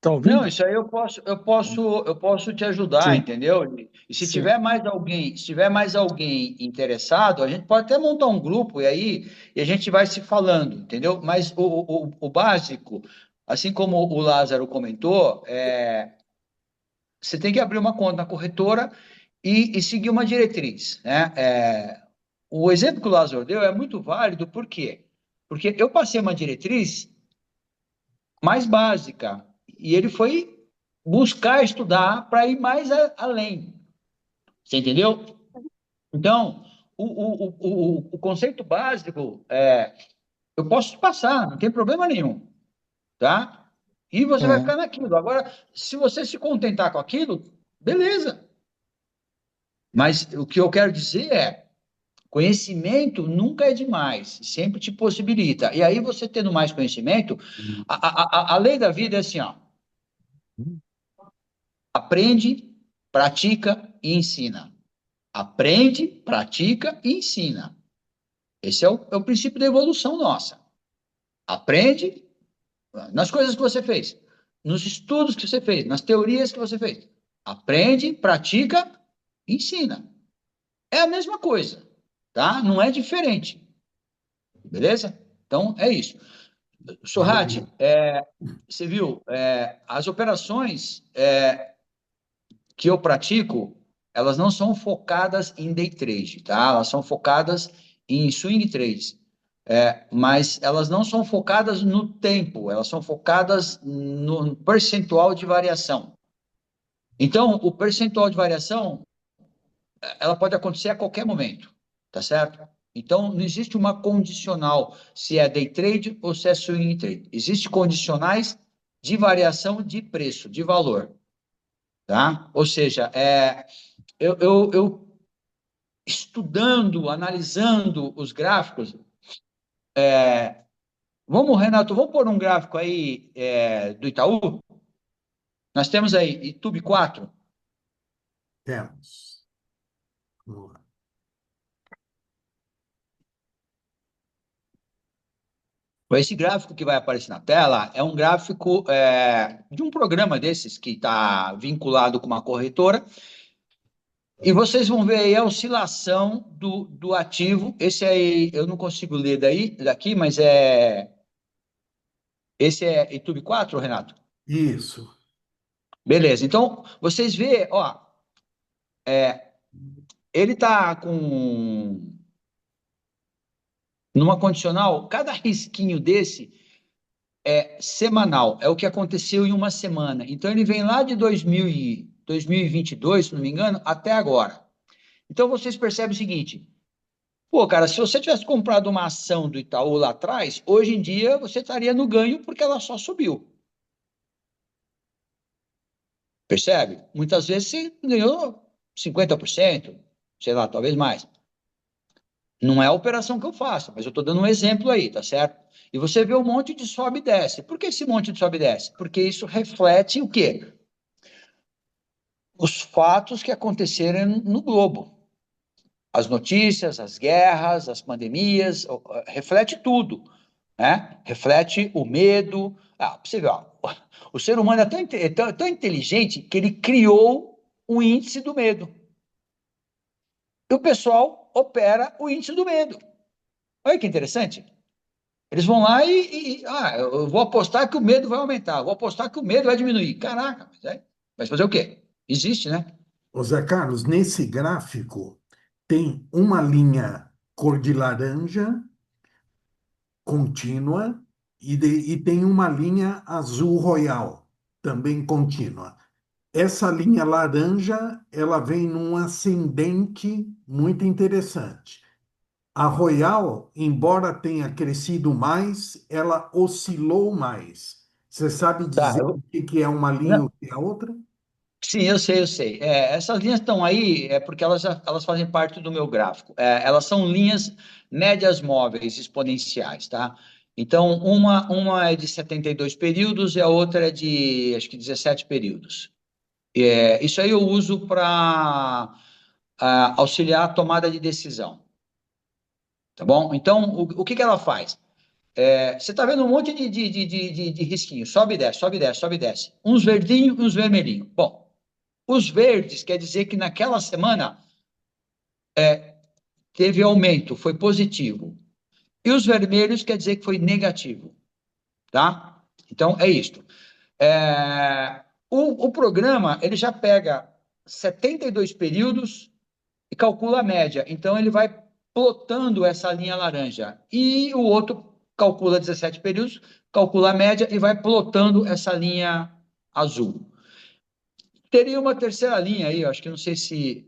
Tá ouvindo? Não, isso aí eu posso te ajudar, Sim. entendeu? E se Sim. tiver mais alguém interessado, a gente pode até montar um grupo e a gente vai se falando, entendeu? Mas o básico, assim como o Lázaro comentou, você tem que abrir uma conta na corretora e seguir uma diretriz, né? O exemplo que o Lázaro deu é muito válido, por quê? Porque eu passei uma diretriz mais básica e ele foi buscar estudar para ir mais além. Você entendeu? Então, o conceito básico eu posso te passar, não tem problema nenhum, tá? E você vai ficar naquilo. Agora, se você se contentar com aquilo, beleza. Mas o que eu quero dizer conhecimento nunca é demais, sempre te possibilita. E aí, você tendo mais conhecimento, a lei da vida é assim, ó. Aprende, pratica e ensina. Aprende, pratica e ensina. Esse é o princípio da evolução nossa. Aprende nas coisas que você fez, nos estudos que você fez, nas teorias que você fez. Aprende, pratica e ensina. É a mesma coisa, tá? Não é diferente. Beleza? Então, é isso. Sorrati, você viu, as operações que eu pratico, elas não são focadas em day trade, tá? Elas são focadas em swing trades. Mas elas não são focadas no tempo, elas são focadas no percentual de variação. Então, o percentual de variação, ela pode acontecer a qualquer momento, tá certo? Então, não existe uma condicional se é day trade ou se é swing trade. Existem condicionais de variação de preço, de valor, tá? Ou seja, eu estudando, analisando os gráficos, Renato, vamos pôr um gráfico aí do Itaú? Nós temos aí YouTube 4. Temos. Vamos lá. Esse gráfico que vai aparecer na tela é um gráfico de um programa desses que está vinculado com uma corretora E vocês vão ver aí a oscilação do ativo. Esse aí, eu não consigo ler daqui, mas esse é YouTube 4, Renato? Isso. Beleza. Então, vocês vê, ó, ele está numa condicional, cada risquinho desse é semanal, é o que aconteceu em uma semana. Então, ele vem lá de 2022, se não me engano, até agora. Então, vocês percebem o seguinte: pô, cara, se você tivesse comprado uma ação do Itaú lá atrás, hoje em dia você estaria no ganho porque ela só subiu. Percebe? Muitas vezes você ganhou 50%, sei lá, talvez mais. Não é a operação que eu faço, mas eu estou dando um exemplo aí, tá certo? E você vê um monte de sobe e desce. Por que esse monte de sobe e desce? Porque isso reflete o quê? Os fatos que aconteceram no globo. As notícias, as guerras, as pandemias, reflete tudo, né? Reflete o medo. Ah, pra você ver, ó, o ser humano é tão inteligente que ele criou o índice do medo. E o pessoal opera o índice do medo. Olha que interessante. Eles vão lá eu vou apostar que o medo vai aumentar, vou apostar que o medo vai diminuir. Caraca, mas fazer o quê? Existe, né? Ô Zé Carlos, nesse gráfico tem uma linha cor de laranja contínua e tem uma linha azul royal, também contínua. Essa linha laranja, ela vem num ascendente muito interessante. A Royal, embora tenha crescido mais, ela oscilou mais. Você sabe Tá, dizer o que que é uma linha e o não, que é a outra? sim, eu sei, eu sei. Essas linhas estão aí, porque elas fazem parte do meu gráfico. Elas são linhas médias móveis exponenciais, tá? Então, uma é de 72 períodos e a outra é de, acho que 17 períodos. Isso aí eu uso para auxiliar a tomada de decisão, tá bom? Então, o que que ela faz? Você está vendo um monte de risquinhos, sobe e desce, sobe e desce, sobe e desce. Uns verdinhos e uns vermelhinhos. Bom, os verdes quer dizer que naquela semana teve aumento, foi positivo. E os vermelhos quer dizer que foi negativo, tá? Então, é isto. O programa, ele já pega 72 períodos e calcula a média. Então, ele vai plotando essa linha laranja. E o outro calcula 17 períodos, calcula a média e vai plotando essa linha azul. Teria uma terceira linha aí, eu acho que não sei se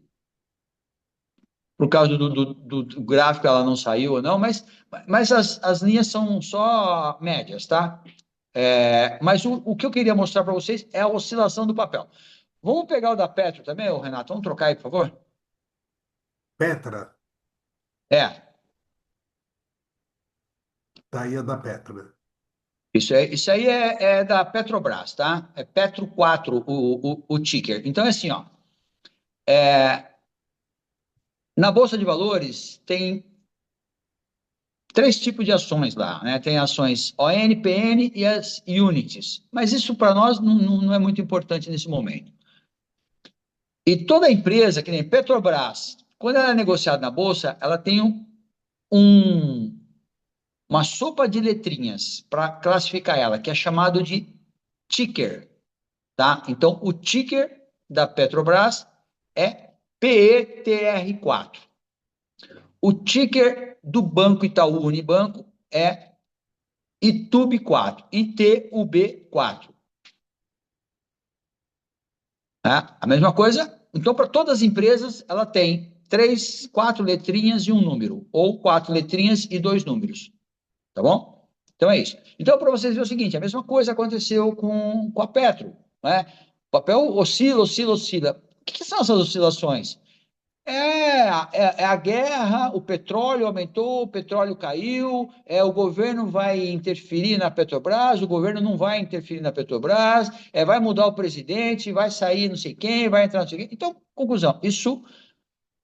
por causa do gráfico ela não saiu ou não, mas as linhas são só médias, tá? Mas o que eu queria mostrar para vocês é a oscilação do papel. Vamos pegar o da Petro também, ô Renato? Vamos trocar aí, por favor? Petra, É, tá aí a da Petra. isso aí é da Petrobras, tá? É Petro 4, o ticker. Então é assim, ó. Na Bolsa de Valores tem três tipos de ações lá, né? Tem ações ON, PN e as Unities. Mas isso para nós não é muito importante nesse momento. E toda empresa, que nem Petrobras, quando ela é negociada na Bolsa, ela tem um- uma sopa de letrinhas para classificar ela, que é chamado de ticker, tá? Então, o ticker da Petrobras é PETR4. O ticker do Banco Itaú Unibanco é ITUB4, ITUB4. Tá? A mesma coisa, então, para todas as empresas, ela tem três, quatro letrinhas e um número, ou quatro letrinhas e dois números, tá bom? Então é isso. Então, para vocês verem o seguinte, a mesma coisa aconteceu com a Petro, né? O papel oscila, oscila, oscila. O que são essas oscilações? É a guerra, o petróleo aumentou, o petróleo caiu, o governo vai interferir na Petrobras, o governo não vai interferir na Petrobras, vai mudar o presidente, vai sair não sei quem, vai entrar não sei quem. Então, conclusão, isso,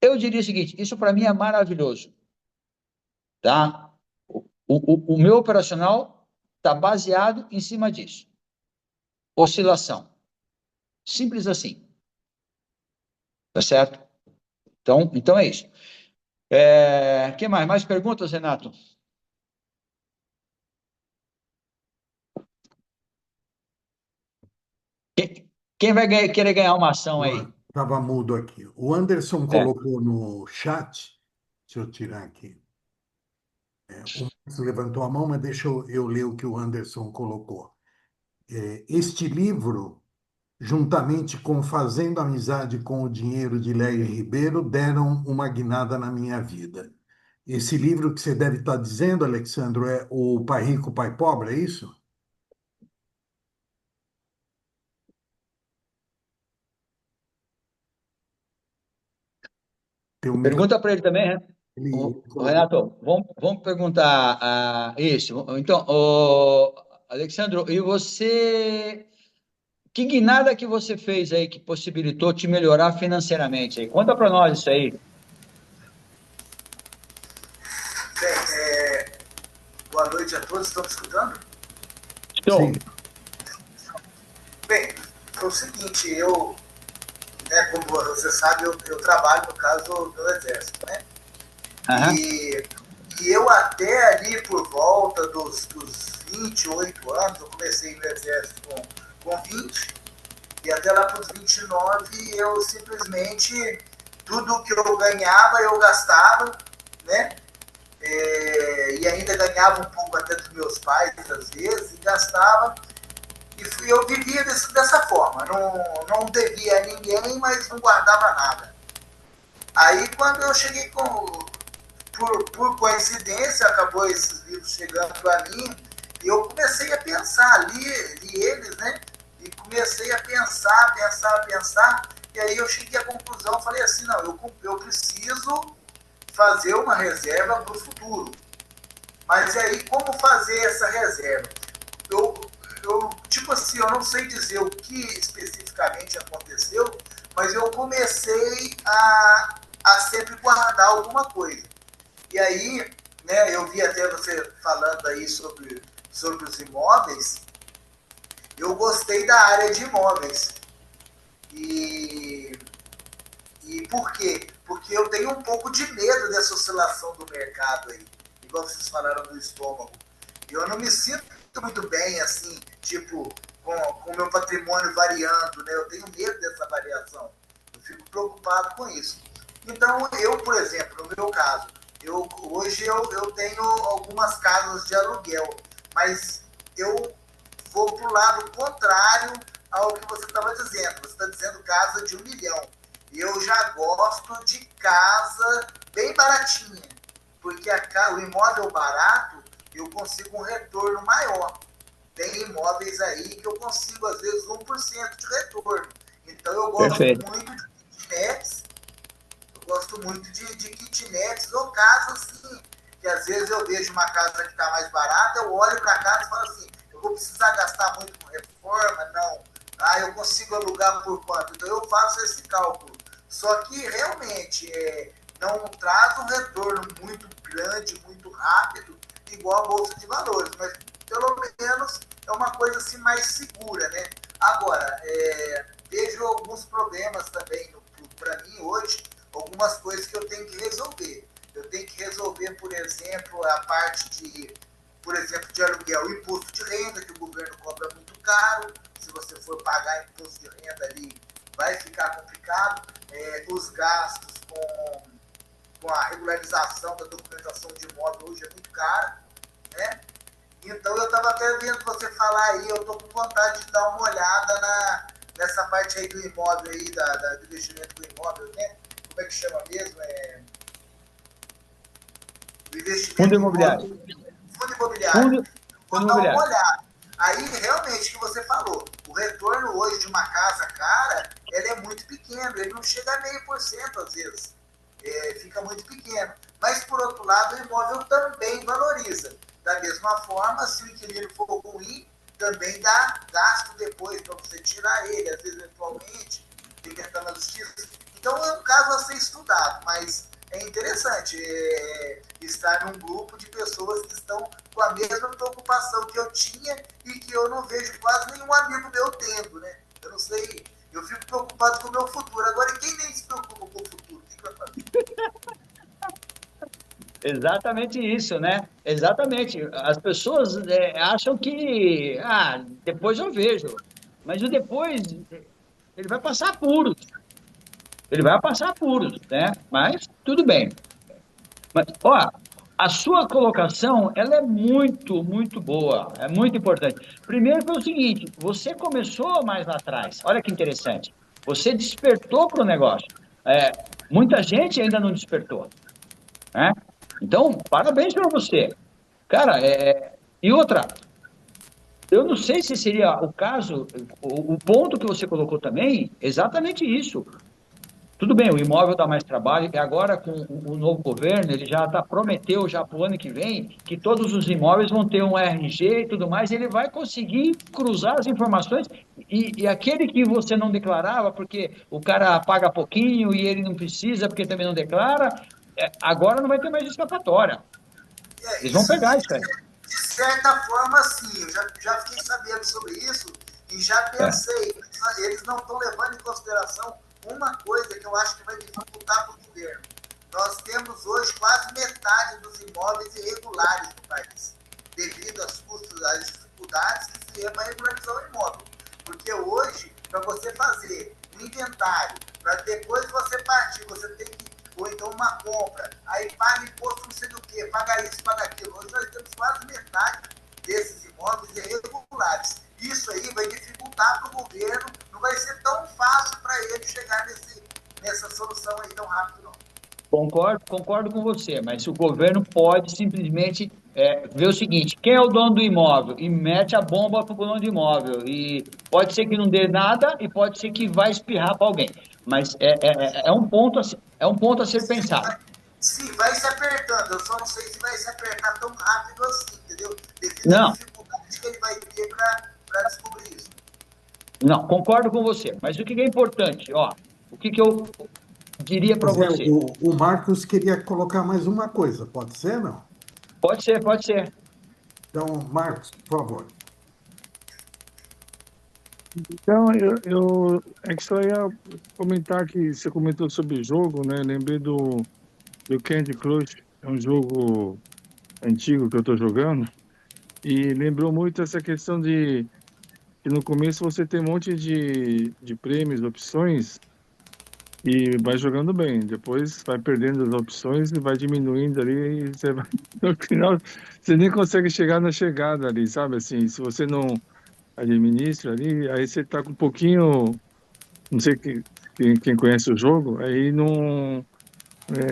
eu diria o seguinte, isso para mim é maravilhoso, tá? O meu operacional está baseado em cima disso. Oscilação. Simples assim. Tá certo? Então é isso. Que mais? Mais perguntas, Renato? Quem vai querer ganhar uma ação aí? Estava mudo aqui. O Anderson colocou no chat, deixa eu tirar aqui. O Márcio levantou a mão, mas deixa eu ler o que o Anderson colocou. Este livro, juntamente com Fazendo Amizade com o Dinheiro de Léo Ribeiro, deram uma guinada na minha vida. Esse livro que você deve estar dizendo, Alexandro, é O Pai Rico, Pai Pobre, é isso? Pergunta para ele também, né? Renato, vamos perguntar isso. Então, Alexandro, e você, que guinada que você fez aí que possibilitou te melhorar financeiramente aí? Conta para nós isso aí. Bem, boa noite a todos, estão me escutando? Estou. Sim. Bem, foi o seguinte, como você sabe, eu trabalho, no caso, no Exército, né? Uhum. E eu até ali por volta dos 28 anos, eu comecei no Exército com 20, e até lá para os 29 eu simplesmente, tudo que eu ganhava eu gastava, né? E ainda ganhava um pouco até dos meus pais, às vezes, e gastava. E eu vivia dessa forma, não devia a ninguém, mas não guardava nada. Aí, quando eu cheguei por coincidência, acabou esses livros chegando para mim, e eu comecei a pensar, li eles, né? E comecei a pensar, e aí eu cheguei à conclusão, falei assim, não, eu preciso fazer uma reserva para o futuro. Mas aí, como fazer essa reserva? Tipo assim, eu não sei dizer o que especificamente aconteceu, mas eu comecei a sempre guardar alguma coisa. E aí, né, eu vi até você falando aí sobre os imóveis, eu gostei da área de imóveis. E por quê? Porque eu tenho um pouco de medo dessa oscilação do mercado aí, igual vocês falaram do estômago. Eu não me sinto muito bem, assim, tipo, com o meu patrimônio variando, né? Eu tenho medo dessa variação. Eu fico preocupado com isso. Então, eu, por exemplo, no meu caso, hoje eu tenho algumas casas de aluguel, mas eu vou para o lado contrário ao que você estava dizendo. Você está dizendo casa de 1 milhão. E eu já gosto de casa bem baratinha, porque o imóvel barato eu consigo um retorno maior. Tem imóveis aí que eu consigo, às vezes, 1% de retorno. Então, eu gosto muito de kitnets. Eu gosto muito de kitnets ou casas assim, que às vezes eu vejo uma casa que está mais barata, eu olho para a casa e falo assim, eu vou precisar gastar muito com reforma? Não. Eu consigo alugar por quanto? Então, eu faço esse cálculo. Só que, realmente, não traz um retorno muito grande, muito rápido, igual a Bolsa de Valores, mas pelo menos é uma coisa assim mais segura, né? Agora, vejo alguns problemas também para mim hoje, algumas coisas que eu tenho que resolver. Eu tenho que resolver, por exemplo, a parte de aluguel, o imposto de renda, que o governo cobra muito caro. Se você for pagar imposto de renda ali, vai ficar complicado. Os gastos com a regularização da documentação de imóvel hoje é muito caro, né? Então, eu estava até vendo você falar aí, eu estou com vontade de dar uma olhada nessa parte aí do imóvel aí, do investimento do imóvel, né? Como é que chama mesmo? O investimento Fundo imobiliário. Fundo imobiliário. Fundo Vou dar uma imobiliário. olhada. Aí, realmente, o que você falou, o retorno hoje de uma casa cara, ele é muito pequeno, ele não chega a 0,5% às vezes. Fica muito pequeno. Mas, por outro lado, o imóvel também valoriza. Da mesma forma, se o inquilino for ruim, também dá gasto depois para você tirar ele, às vezes, eventualmente, tem que entrar na justiça. Então, é um caso a ser estudado, mas é interessante estar num grupo de pessoas que estão com a mesma preocupação que eu tinha e que eu não vejo quase nenhum amigo meu tendo, né? Eu não sei, eu fico preocupado com o meu futuro. Agora, quem nem se preocupa com o futuro? O que vai fazer? Exatamente isso, né? Exatamente. As pessoas acham que, depois eu vejo. Mas o depois, ele vai passar apuros. Ele vai passar apuros, né? Mas tudo bem. Mas, ó, a sua colocação, ela é muito, muito boa, é muito importante. Primeiro foi o seguinte, você começou mais lá atrás, olha que interessante, você despertou para o negócio. É, muita gente ainda não despertou, né? Então, parabéns para você. Cara, e outra, eu não sei se seria o caso, o ponto que você colocou também, exatamente isso. Tudo bem, o imóvel dá mais trabalho, e agora com o novo governo, ele já prometeu já para o ano que vem que todos os imóveis vão ter um RG e tudo mais, e ele vai conseguir cruzar as informações, e aquele que você não declarava, porque o cara paga pouquinho e ele não precisa, porque também não declara, agora não vai ter mais escapatória. Eles vão pegar isso aí. De certa forma, sim, eu já fiquei sabendo sobre isso e já pensei, eles não estão levando em consideração uma coisa que eu acho que vai dificultar para o governo. Nós temos hoje quase metade dos imóveis irregulares no país, devido às dificuldades que se tem para regularizar o imóvel. Porque hoje, para você fazer um inventário, para depois você partir, você tem que, ou então uma compra, aí paga imposto não sei do que, paga isso, paga aquilo. Hoje nós temos quase metade desses imóveis irregulares. Isso aí vai dificultar para o governo, não vai ser tão fácil para ele chegar nessa solução aí tão rápido, não. Concordo com você, mas o governo pode simplesmente ver o seguinte, quem é o dono do imóvel? E mete a bomba para o dono do imóvel. E pode ser que não dê nada e pode ser que vai espirrar para alguém. Mas é um ponto a ser pensado. Sim, vai se apertando. Eu só não sei se vai se apertar tão rápido assim, entendeu? Devido à dificuldade que ele vai ter para descobrir isso. Não, concordo com você. Mas o que é importante? Ó, o que eu diria para você? O Marcos queria colocar mais uma coisa, pode ser, não? Pode ser, pode ser. Então, Marcos, por favor. Então, é que só ia comentar que você comentou sobre jogo, né? Lembrei do Candy Crush, é um jogo antigo que eu estou jogando, e lembrou muito essa questão de que no começo você tem um monte de prêmios, opções, e vai jogando bem. Depois vai perdendo as opções e vai diminuindo ali, e você vai, no final você nem consegue chegar na chegada ali, sabe? Assim, se você não administra ali, aí você tá com um pouquinho, não sei quem conhece o jogo, aí não.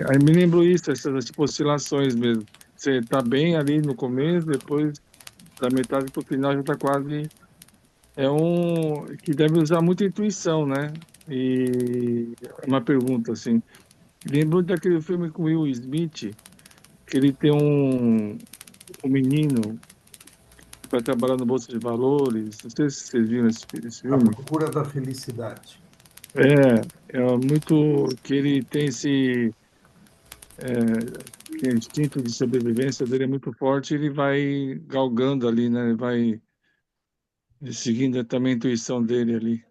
Aí me lembrou isso, essas tipo, oscilações mesmo. Você tá bem ali no começo, depois da metade pro final já tá quase. É um que deve usar muita intuição, né? E uma pergunta assim. Lembro daquele filme com Will Smith, que ele tem um menino que vai trabalhar no Bolsa de Valores. Não sei se vocês viram esse A filme. Procura da Felicidade. É muito que ele tem esse que o instinto de sobrevivência dele é muito forte, ele vai galgando ali, né? Ele vai seguindo também a intuição dele ali.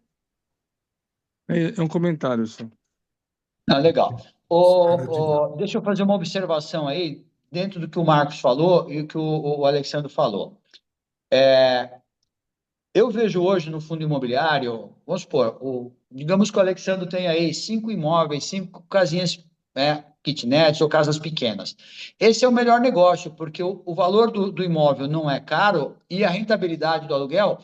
É um comentário só. Legal. Deixa eu fazer uma observação aí, dentro do que o Marcos falou e o que o Alexandre falou. Eu vejo hoje no fundo imobiliário, vamos supor, digamos que o Alexandre tem aí 5 imóveis, 5 casinhas, kitnets ou casas pequenas. Esse é o melhor negócio, porque o valor do imóvel não é caro e a rentabilidade do aluguel,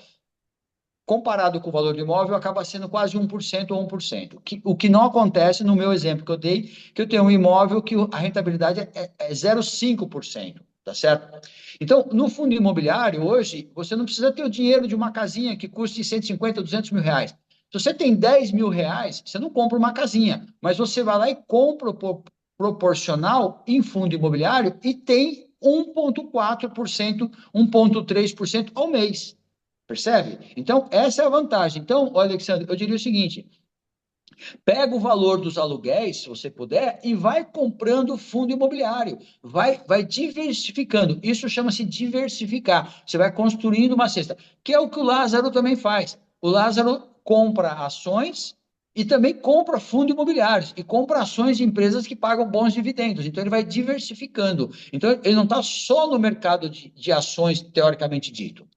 comparado com o valor do imóvel, acaba sendo quase 1% ou 1%. O que não acontece no meu exemplo que eu dei, que eu tenho um imóvel que a rentabilidade é 0,5%, tá certo? Então, no fundo imobiliário, hoje, você não precisa ter o dinheiro de uma casinha que custe 150, 200 mil reais. Se você tem 10 mil reais, você não compra uma casinha, mas você vai lá e compra o proporcional em fundo imobiliário e tem 1,4%, 1,3% ao mês. Percebe? Então, essa é a vantagem. Então, Alexandre, eu diria o seguinte, pega o valor dos aluguéis, se você puder, e vai comprando fundo imobiliário. Vai diversificando. Isso chama-se diversificar. Você vai construindo uma cesta, que é o que o Lázaro também faz. O Lázaro compra ações e também compra fundos imobiliários e compra ações de empresas que pagam bons dividendos. Então, ele vai diversificando. Então, ele não está só no mercado de ações, teoricamente dito.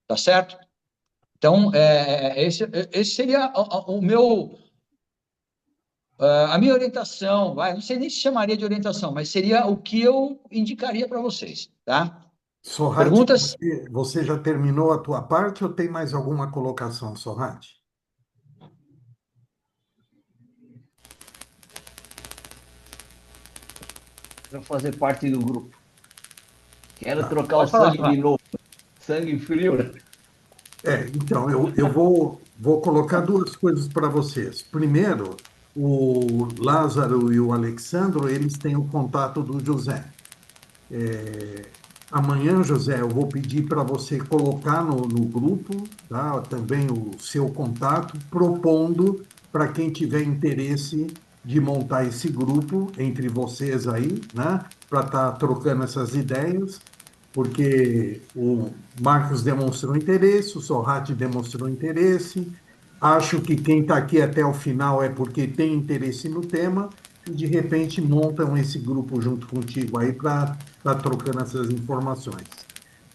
Tá certo? Então, esse seria o meu, a minha orientação. Não sei nem se chamaria de orientação, mas seria o que eu indicaria para vocês. Tá? Sorrati, Perguntas? você já terminou a tua parte ou tem mais alguma colocação, Sorrati? Para fazer parte do grupo. Quero Tá. trocar o Pode falar, sangue Soraya. de novo. Sangue frio, né? Então, eu vou colocar duas coisas para vocês. Primeiro, o Lázaro e o Alexandro, eles têm o contato do José. Amanhã, José, eu vou pedir para você colocar no grupo, tá, também o seu contato, propondo para quem tiver interesse de montar esse grupo entre vocês aí, né, para estar trocando essas ideias, porque o Marcos demonstrou interesse, o Sorrati demonstrou interesse. Acho que quem está aqui até o final é porque tem interesse no tema e de repente montam esse grupo junto contigo aí para estar trocando essas informações.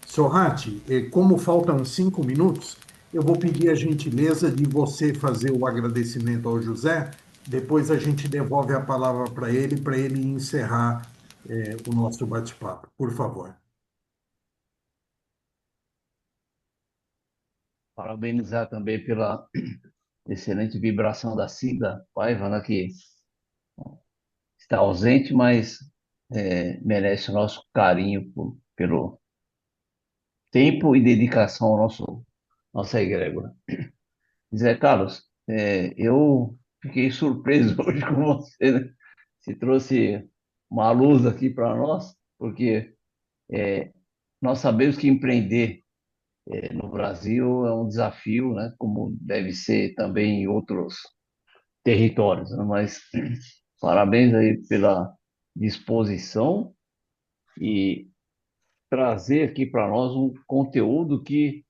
Sorrati, como faltam 5 minutos, eu vou pedir a gentileza de você fazer o agradecimento ao José, depois a gente devolve a palavra para ele encerrar o nosso bate-papo. Por favor. Parabenizar também pela excelente vibração da Cida Paiva, né, que está ausente, mas merece o nosso carinho pelo tempo e dedicação ao nossa egrégora. Zé Carlos, eu fiquei surpreso hoje com você, né? Você trouxe uma luz aqui para nós, porque nós sabemos que empreender no Brasil é um desafio, né? Como deve ser também em outros territórios, né? Mas parabéns aí pela disposição e trazer aqui para nós um conteúdo que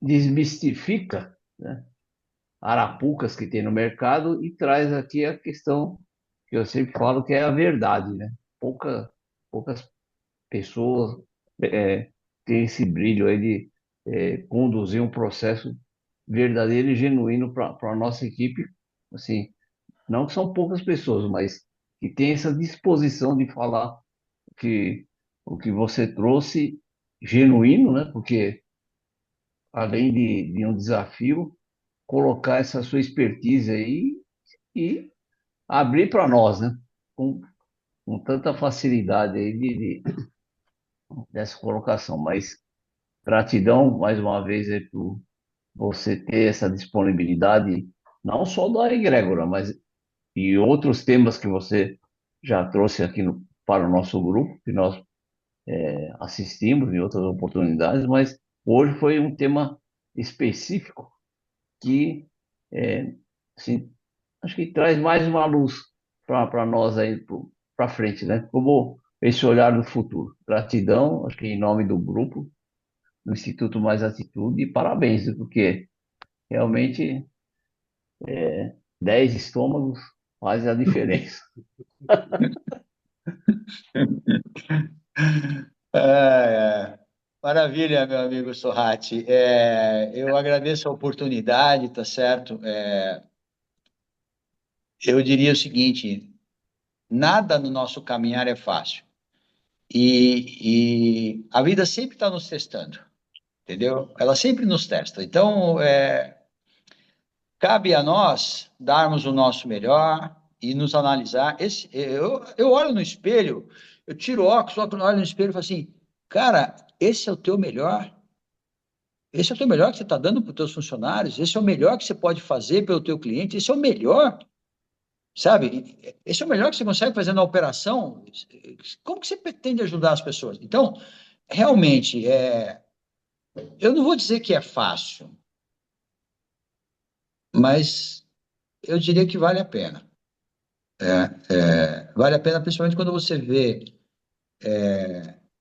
desmistifica, né, arapucas que tem no mercado e traz aqui a questão que eu sempre falo que é a verdade, né? Poucas pessoas têm esse brilho aí de conduzir um processo verdadeiro e genuíno para a nossa equipe, assim, não que são poucas pessoas, mas que tem essa disposição de falar que o que você trouxe genuíno, né? Porque além de um desafio, colocar essa sua expertise aí e abrir para nós, né? Com tanta facilidade aí dessa colocação. Mas gratidão mais uma vez aí por você ter essa disponibilidade, não só da egrégora, mas e outros temas que você já trouxe aqui para o nosso grupo, que nós assistimos em outras oportunidades, mas hoje foi um tema específico que, assim, acho que traz mais uma luz para nós aí para frente, né? Como esse olhar do futuro. Gratidão, acho que em nome do grupo, do Instituto Mais Atitude, e parabéns, porque realmente 10 estômagos fazem a diferença. Maravilha, meu amigo Sorrati. Eu agradeço a oportunidade, tá certo? Eu diria o seguinte: nada no nosso caminhar é fácil. E a vida sempre está nos testando, entendeu? Ela sempre nos testa. Então, cabe a nós darmos o nosso melhor e nos analisar. Eu olho no espelho, eu tiro o óculos, olho no espelho e falo assim, cara, esse é o teu melhor? Esse é o teu melhor que você está dando para os teus funcionários? Esse é o melhor que você pode fazer pelo teu cliente? Esse é o melhor, sabe? Esse é o melhor que você consegue fazer na operação? Como que você pretende ajudar as pessoas? Então, realmente, eu não vou dizer que é fácil, mas eu diria que vale a pena. Vale a pena, principalmente quando você vê,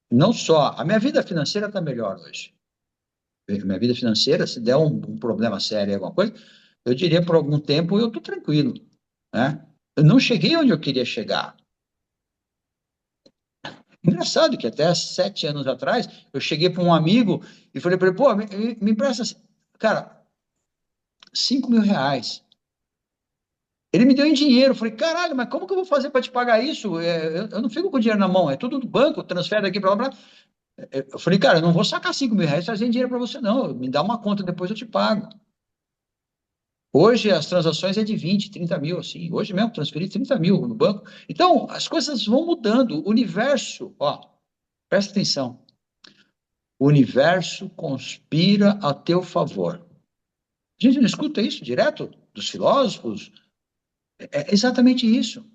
não só, a minha vida financeira está melhor hoje, minha vida financeira, se der um problema sério, alguma coisa, eu diria por algum tempo eu estou tranquilo, né? Eu não cheguei onde eu queria chegar. Engraçado que até 7 anos atrás, eu cheguei para um amigo e falei para ele, pô, me empresta, cara, R$ 5.000. Ele me deu em dinheiro. Eu falei, caralho, mas como que eu vou fazer para te pagar isso? Eu não fico com dinheiro na mão, é tudo do banco, transfere daqui para lá. Eu falei, cara, eu não vou sacar R$ 5.000 trazendo dinheiro para você, não. Me dá uma conta, depois eu te pago. Hoje as transações é de 20, 30 mil, assim. Hoje mesmo transferi 30 mil no banco. Então, as coisas vão mudando. O universo, ó, presta atenção. O universo conspira a teu favor. A gente não escuta isso direto dos filósofos? É exatamente isso.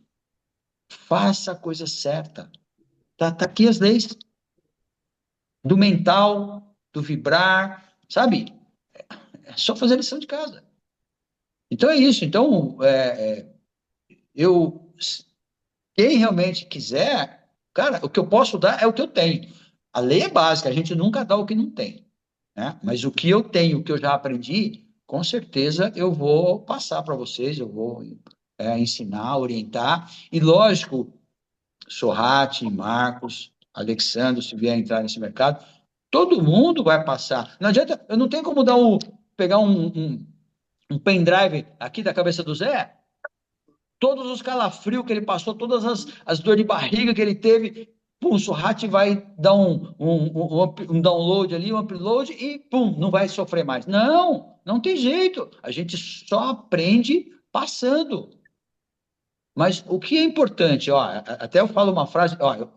Faça a coisa certa. Tá aqui as leis do mental, do vibrar, sabe? É só fazer a lição de casa. Então é isso. Então, eu, quem realmente quiser, cara, o que eu posso dar é o que eu tenho. A lei é básica, a gente nunca dá o que não tem, né? Mas o que eu tenho, o que eu já aprendi, com certeza eu vou passar para vocês, eu vou ensinar, orientar. E lógico, Sorrati, Marcos, Alexandre, se vier entrar nesse mercado, todo mundo vai passar. Não adianta, eu não tenho como pegar um pendrive aqui da cabeça do Zé, todos os calafrios que ele passou, todas as dores de barriga que ele teve, pum, o Sorrati vai dar um download ali, um upload e pum, não vai sofrer mais. Não, não tem jeito. A gente só aprende passando. Mas o que é importante, ó, até eu falo uma frase, ó,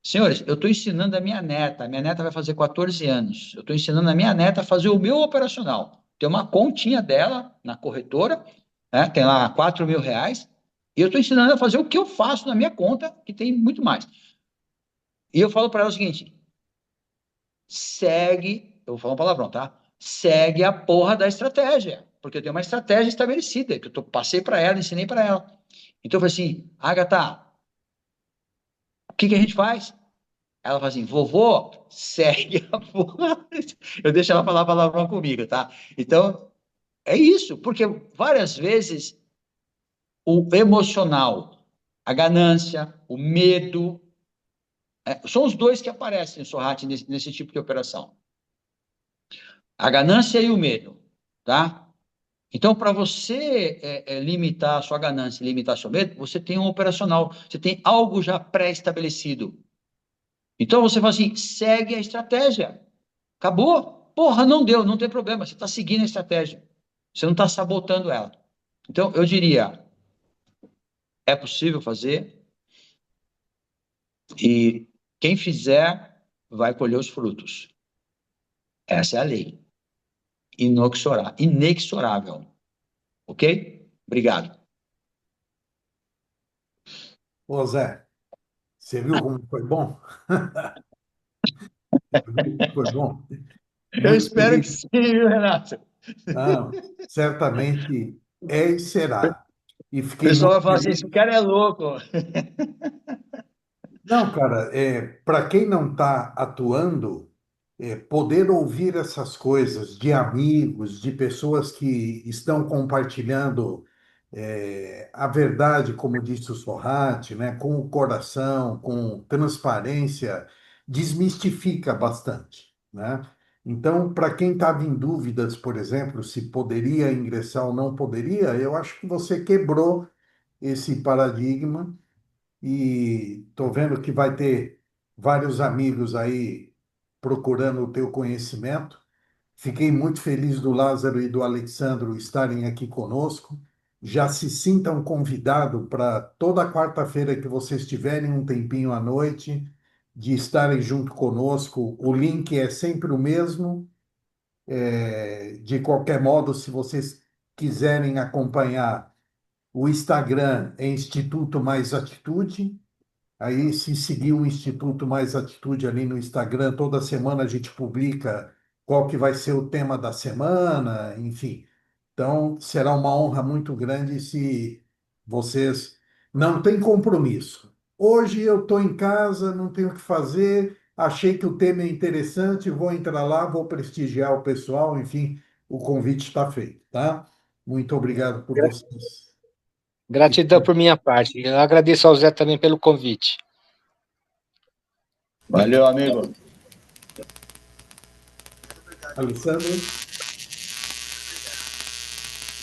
senhores, eu estou ensinando a minha neta vai fazer 14 anos, eu estou ensinando a minha neta a fazer o meu operacional. Tem uma continha dela na corretora, né, tem lá R$ 4.000, e eu estou ensinando ela a fazer o que eu faço na minha conta, que tem muito mais. E eu falo para ela o seguinte, segue, eu vou falar um palavrão, tá? Segue a porra da estratégia, porque eu tenho uma estratégia estabelecida, que eu passei para ela, ensinei para ela. Então eu falei assim, Agatha, o que a gente faz? Ela fala assim, vovô, segue a porra. Eu deixo ela falar a palavrão comigo, tá? Então, é isso, porque várias vezes o emocional, a ganância, o medo, são os dois que aparecem, Sorrati, nesse tipo de operação. A ganância e o medo, tá? Então, para você limitar a sua ganância, limitar seu medo, você tem um operacional, você tem algo já pré-estabelecido. Então, você fala assim, segue a estratégia. Acabou? Porra, não deu, não tem problema, você está seguindo a estratégia. Você não está sabotando ela. Então, eu diria, é possível fazer e quem fizer vai colher os frutos. Essa é a lei. Inexorável. Ok? Obrigado. Ô Zé, você viu como foi bom? Foi bom. Eu Muito espero que feliz. sim, viu, Renato. Não, certamente é e será. E O fiquei pessoal muito vai falar assim, feliz. esse cara é louco. Não, cara, para quem não está atuando, poder ouvir essas coisas de amigos, de pessoas que estão compartilhando a verdade, como disse o Sorrati, né, com o coração, com transparência, desmistifica bastante, né? Então, para quem estava em dúvidas, por exemplo, se poderia ingressar ou não poderia, eu acho que você quebrou esse paradigma e estou vendo que vai ter vários amigos aí procurando o teu conhecimento. Fiquei muito feliz do Lázaro e do Alexandro estarem aqui conosco. Já se sintam convidados para toda quarta-feira que vocês tiverem um tempinho à noite, de estarem junto conosco. O link é sempre o mesmo. De qualquer modo, se vocês quiserem acompanhar, o Instagram é Instituto Mais Atitude. Aí, se seguir o Instituto Mais Atitude ali no Instagram, toda semana a gente publica qual que vai ser o tema da semana, enfim. Então, será uma honra muito grande se vocês não têm compromisso. Hoje eu estou em casa, não tenho o que fazer. achei que o tema é interessante, vou entrar lá, vou prestigiar o pessoal, enfim, o convite está feito, tá? Muito obrigado por vocês. Gratidão por minha parte. Eu agradeço ao Zé também pelo convite. Valeu, amigo. Alessandro?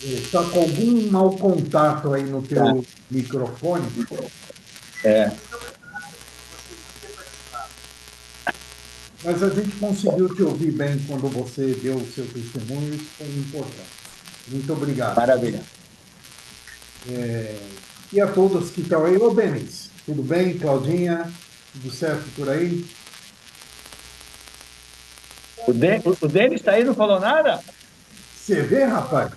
Está com algum mau contato aí no teu microfone? É. Mas a gente conseguiu te ouvir bem quando você deu o seu testemunho, isso foi importante. Muito obrigado. Maravilha. E a todos que estão aí. Ô, Denis, tudo bem? Claudinha, tudo certo por aí? O Denis está aí, não falou nada? Você vê, rapaz?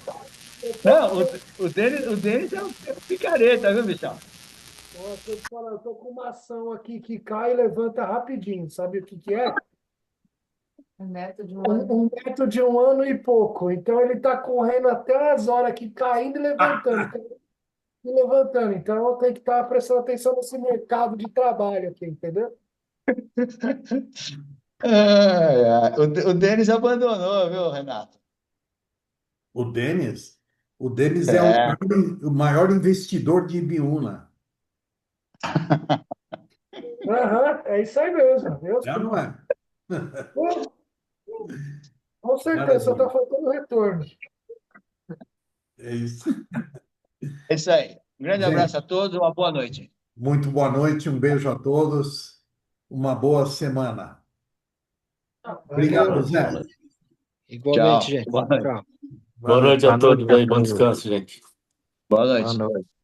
Não, o Denis é um picareta, viu, bichão? Eu tô com uma ação aqui que cai e levanta rapidinho. Sabe o que que é? Um neto de Um neto de 1 ano e pouco. Então ele está correndo até as horas aqui, caindo e levantando. E levantando. Então eu tenho que estar prestando atenção nesse mercado de trabalho aqui, entendeu? O Denis abandonou, viu, Renato? O Denis? O Denis é o maior investidor de Ibiúna. Aham, é isso aí mesmo. Já não é? Com certeza, só está faltando retorno. É isso. É isso aí. Um grande Gente, abraço a todos, uma boa noite. muito boa noite, um beijo a todos, uma boa semana. Obrigado, Zé. Igualmente, Tchau. gente. Boa noite. Tchau. Boa noite a todos aí. Bom descanso, gente. Boa noite. Boa noite.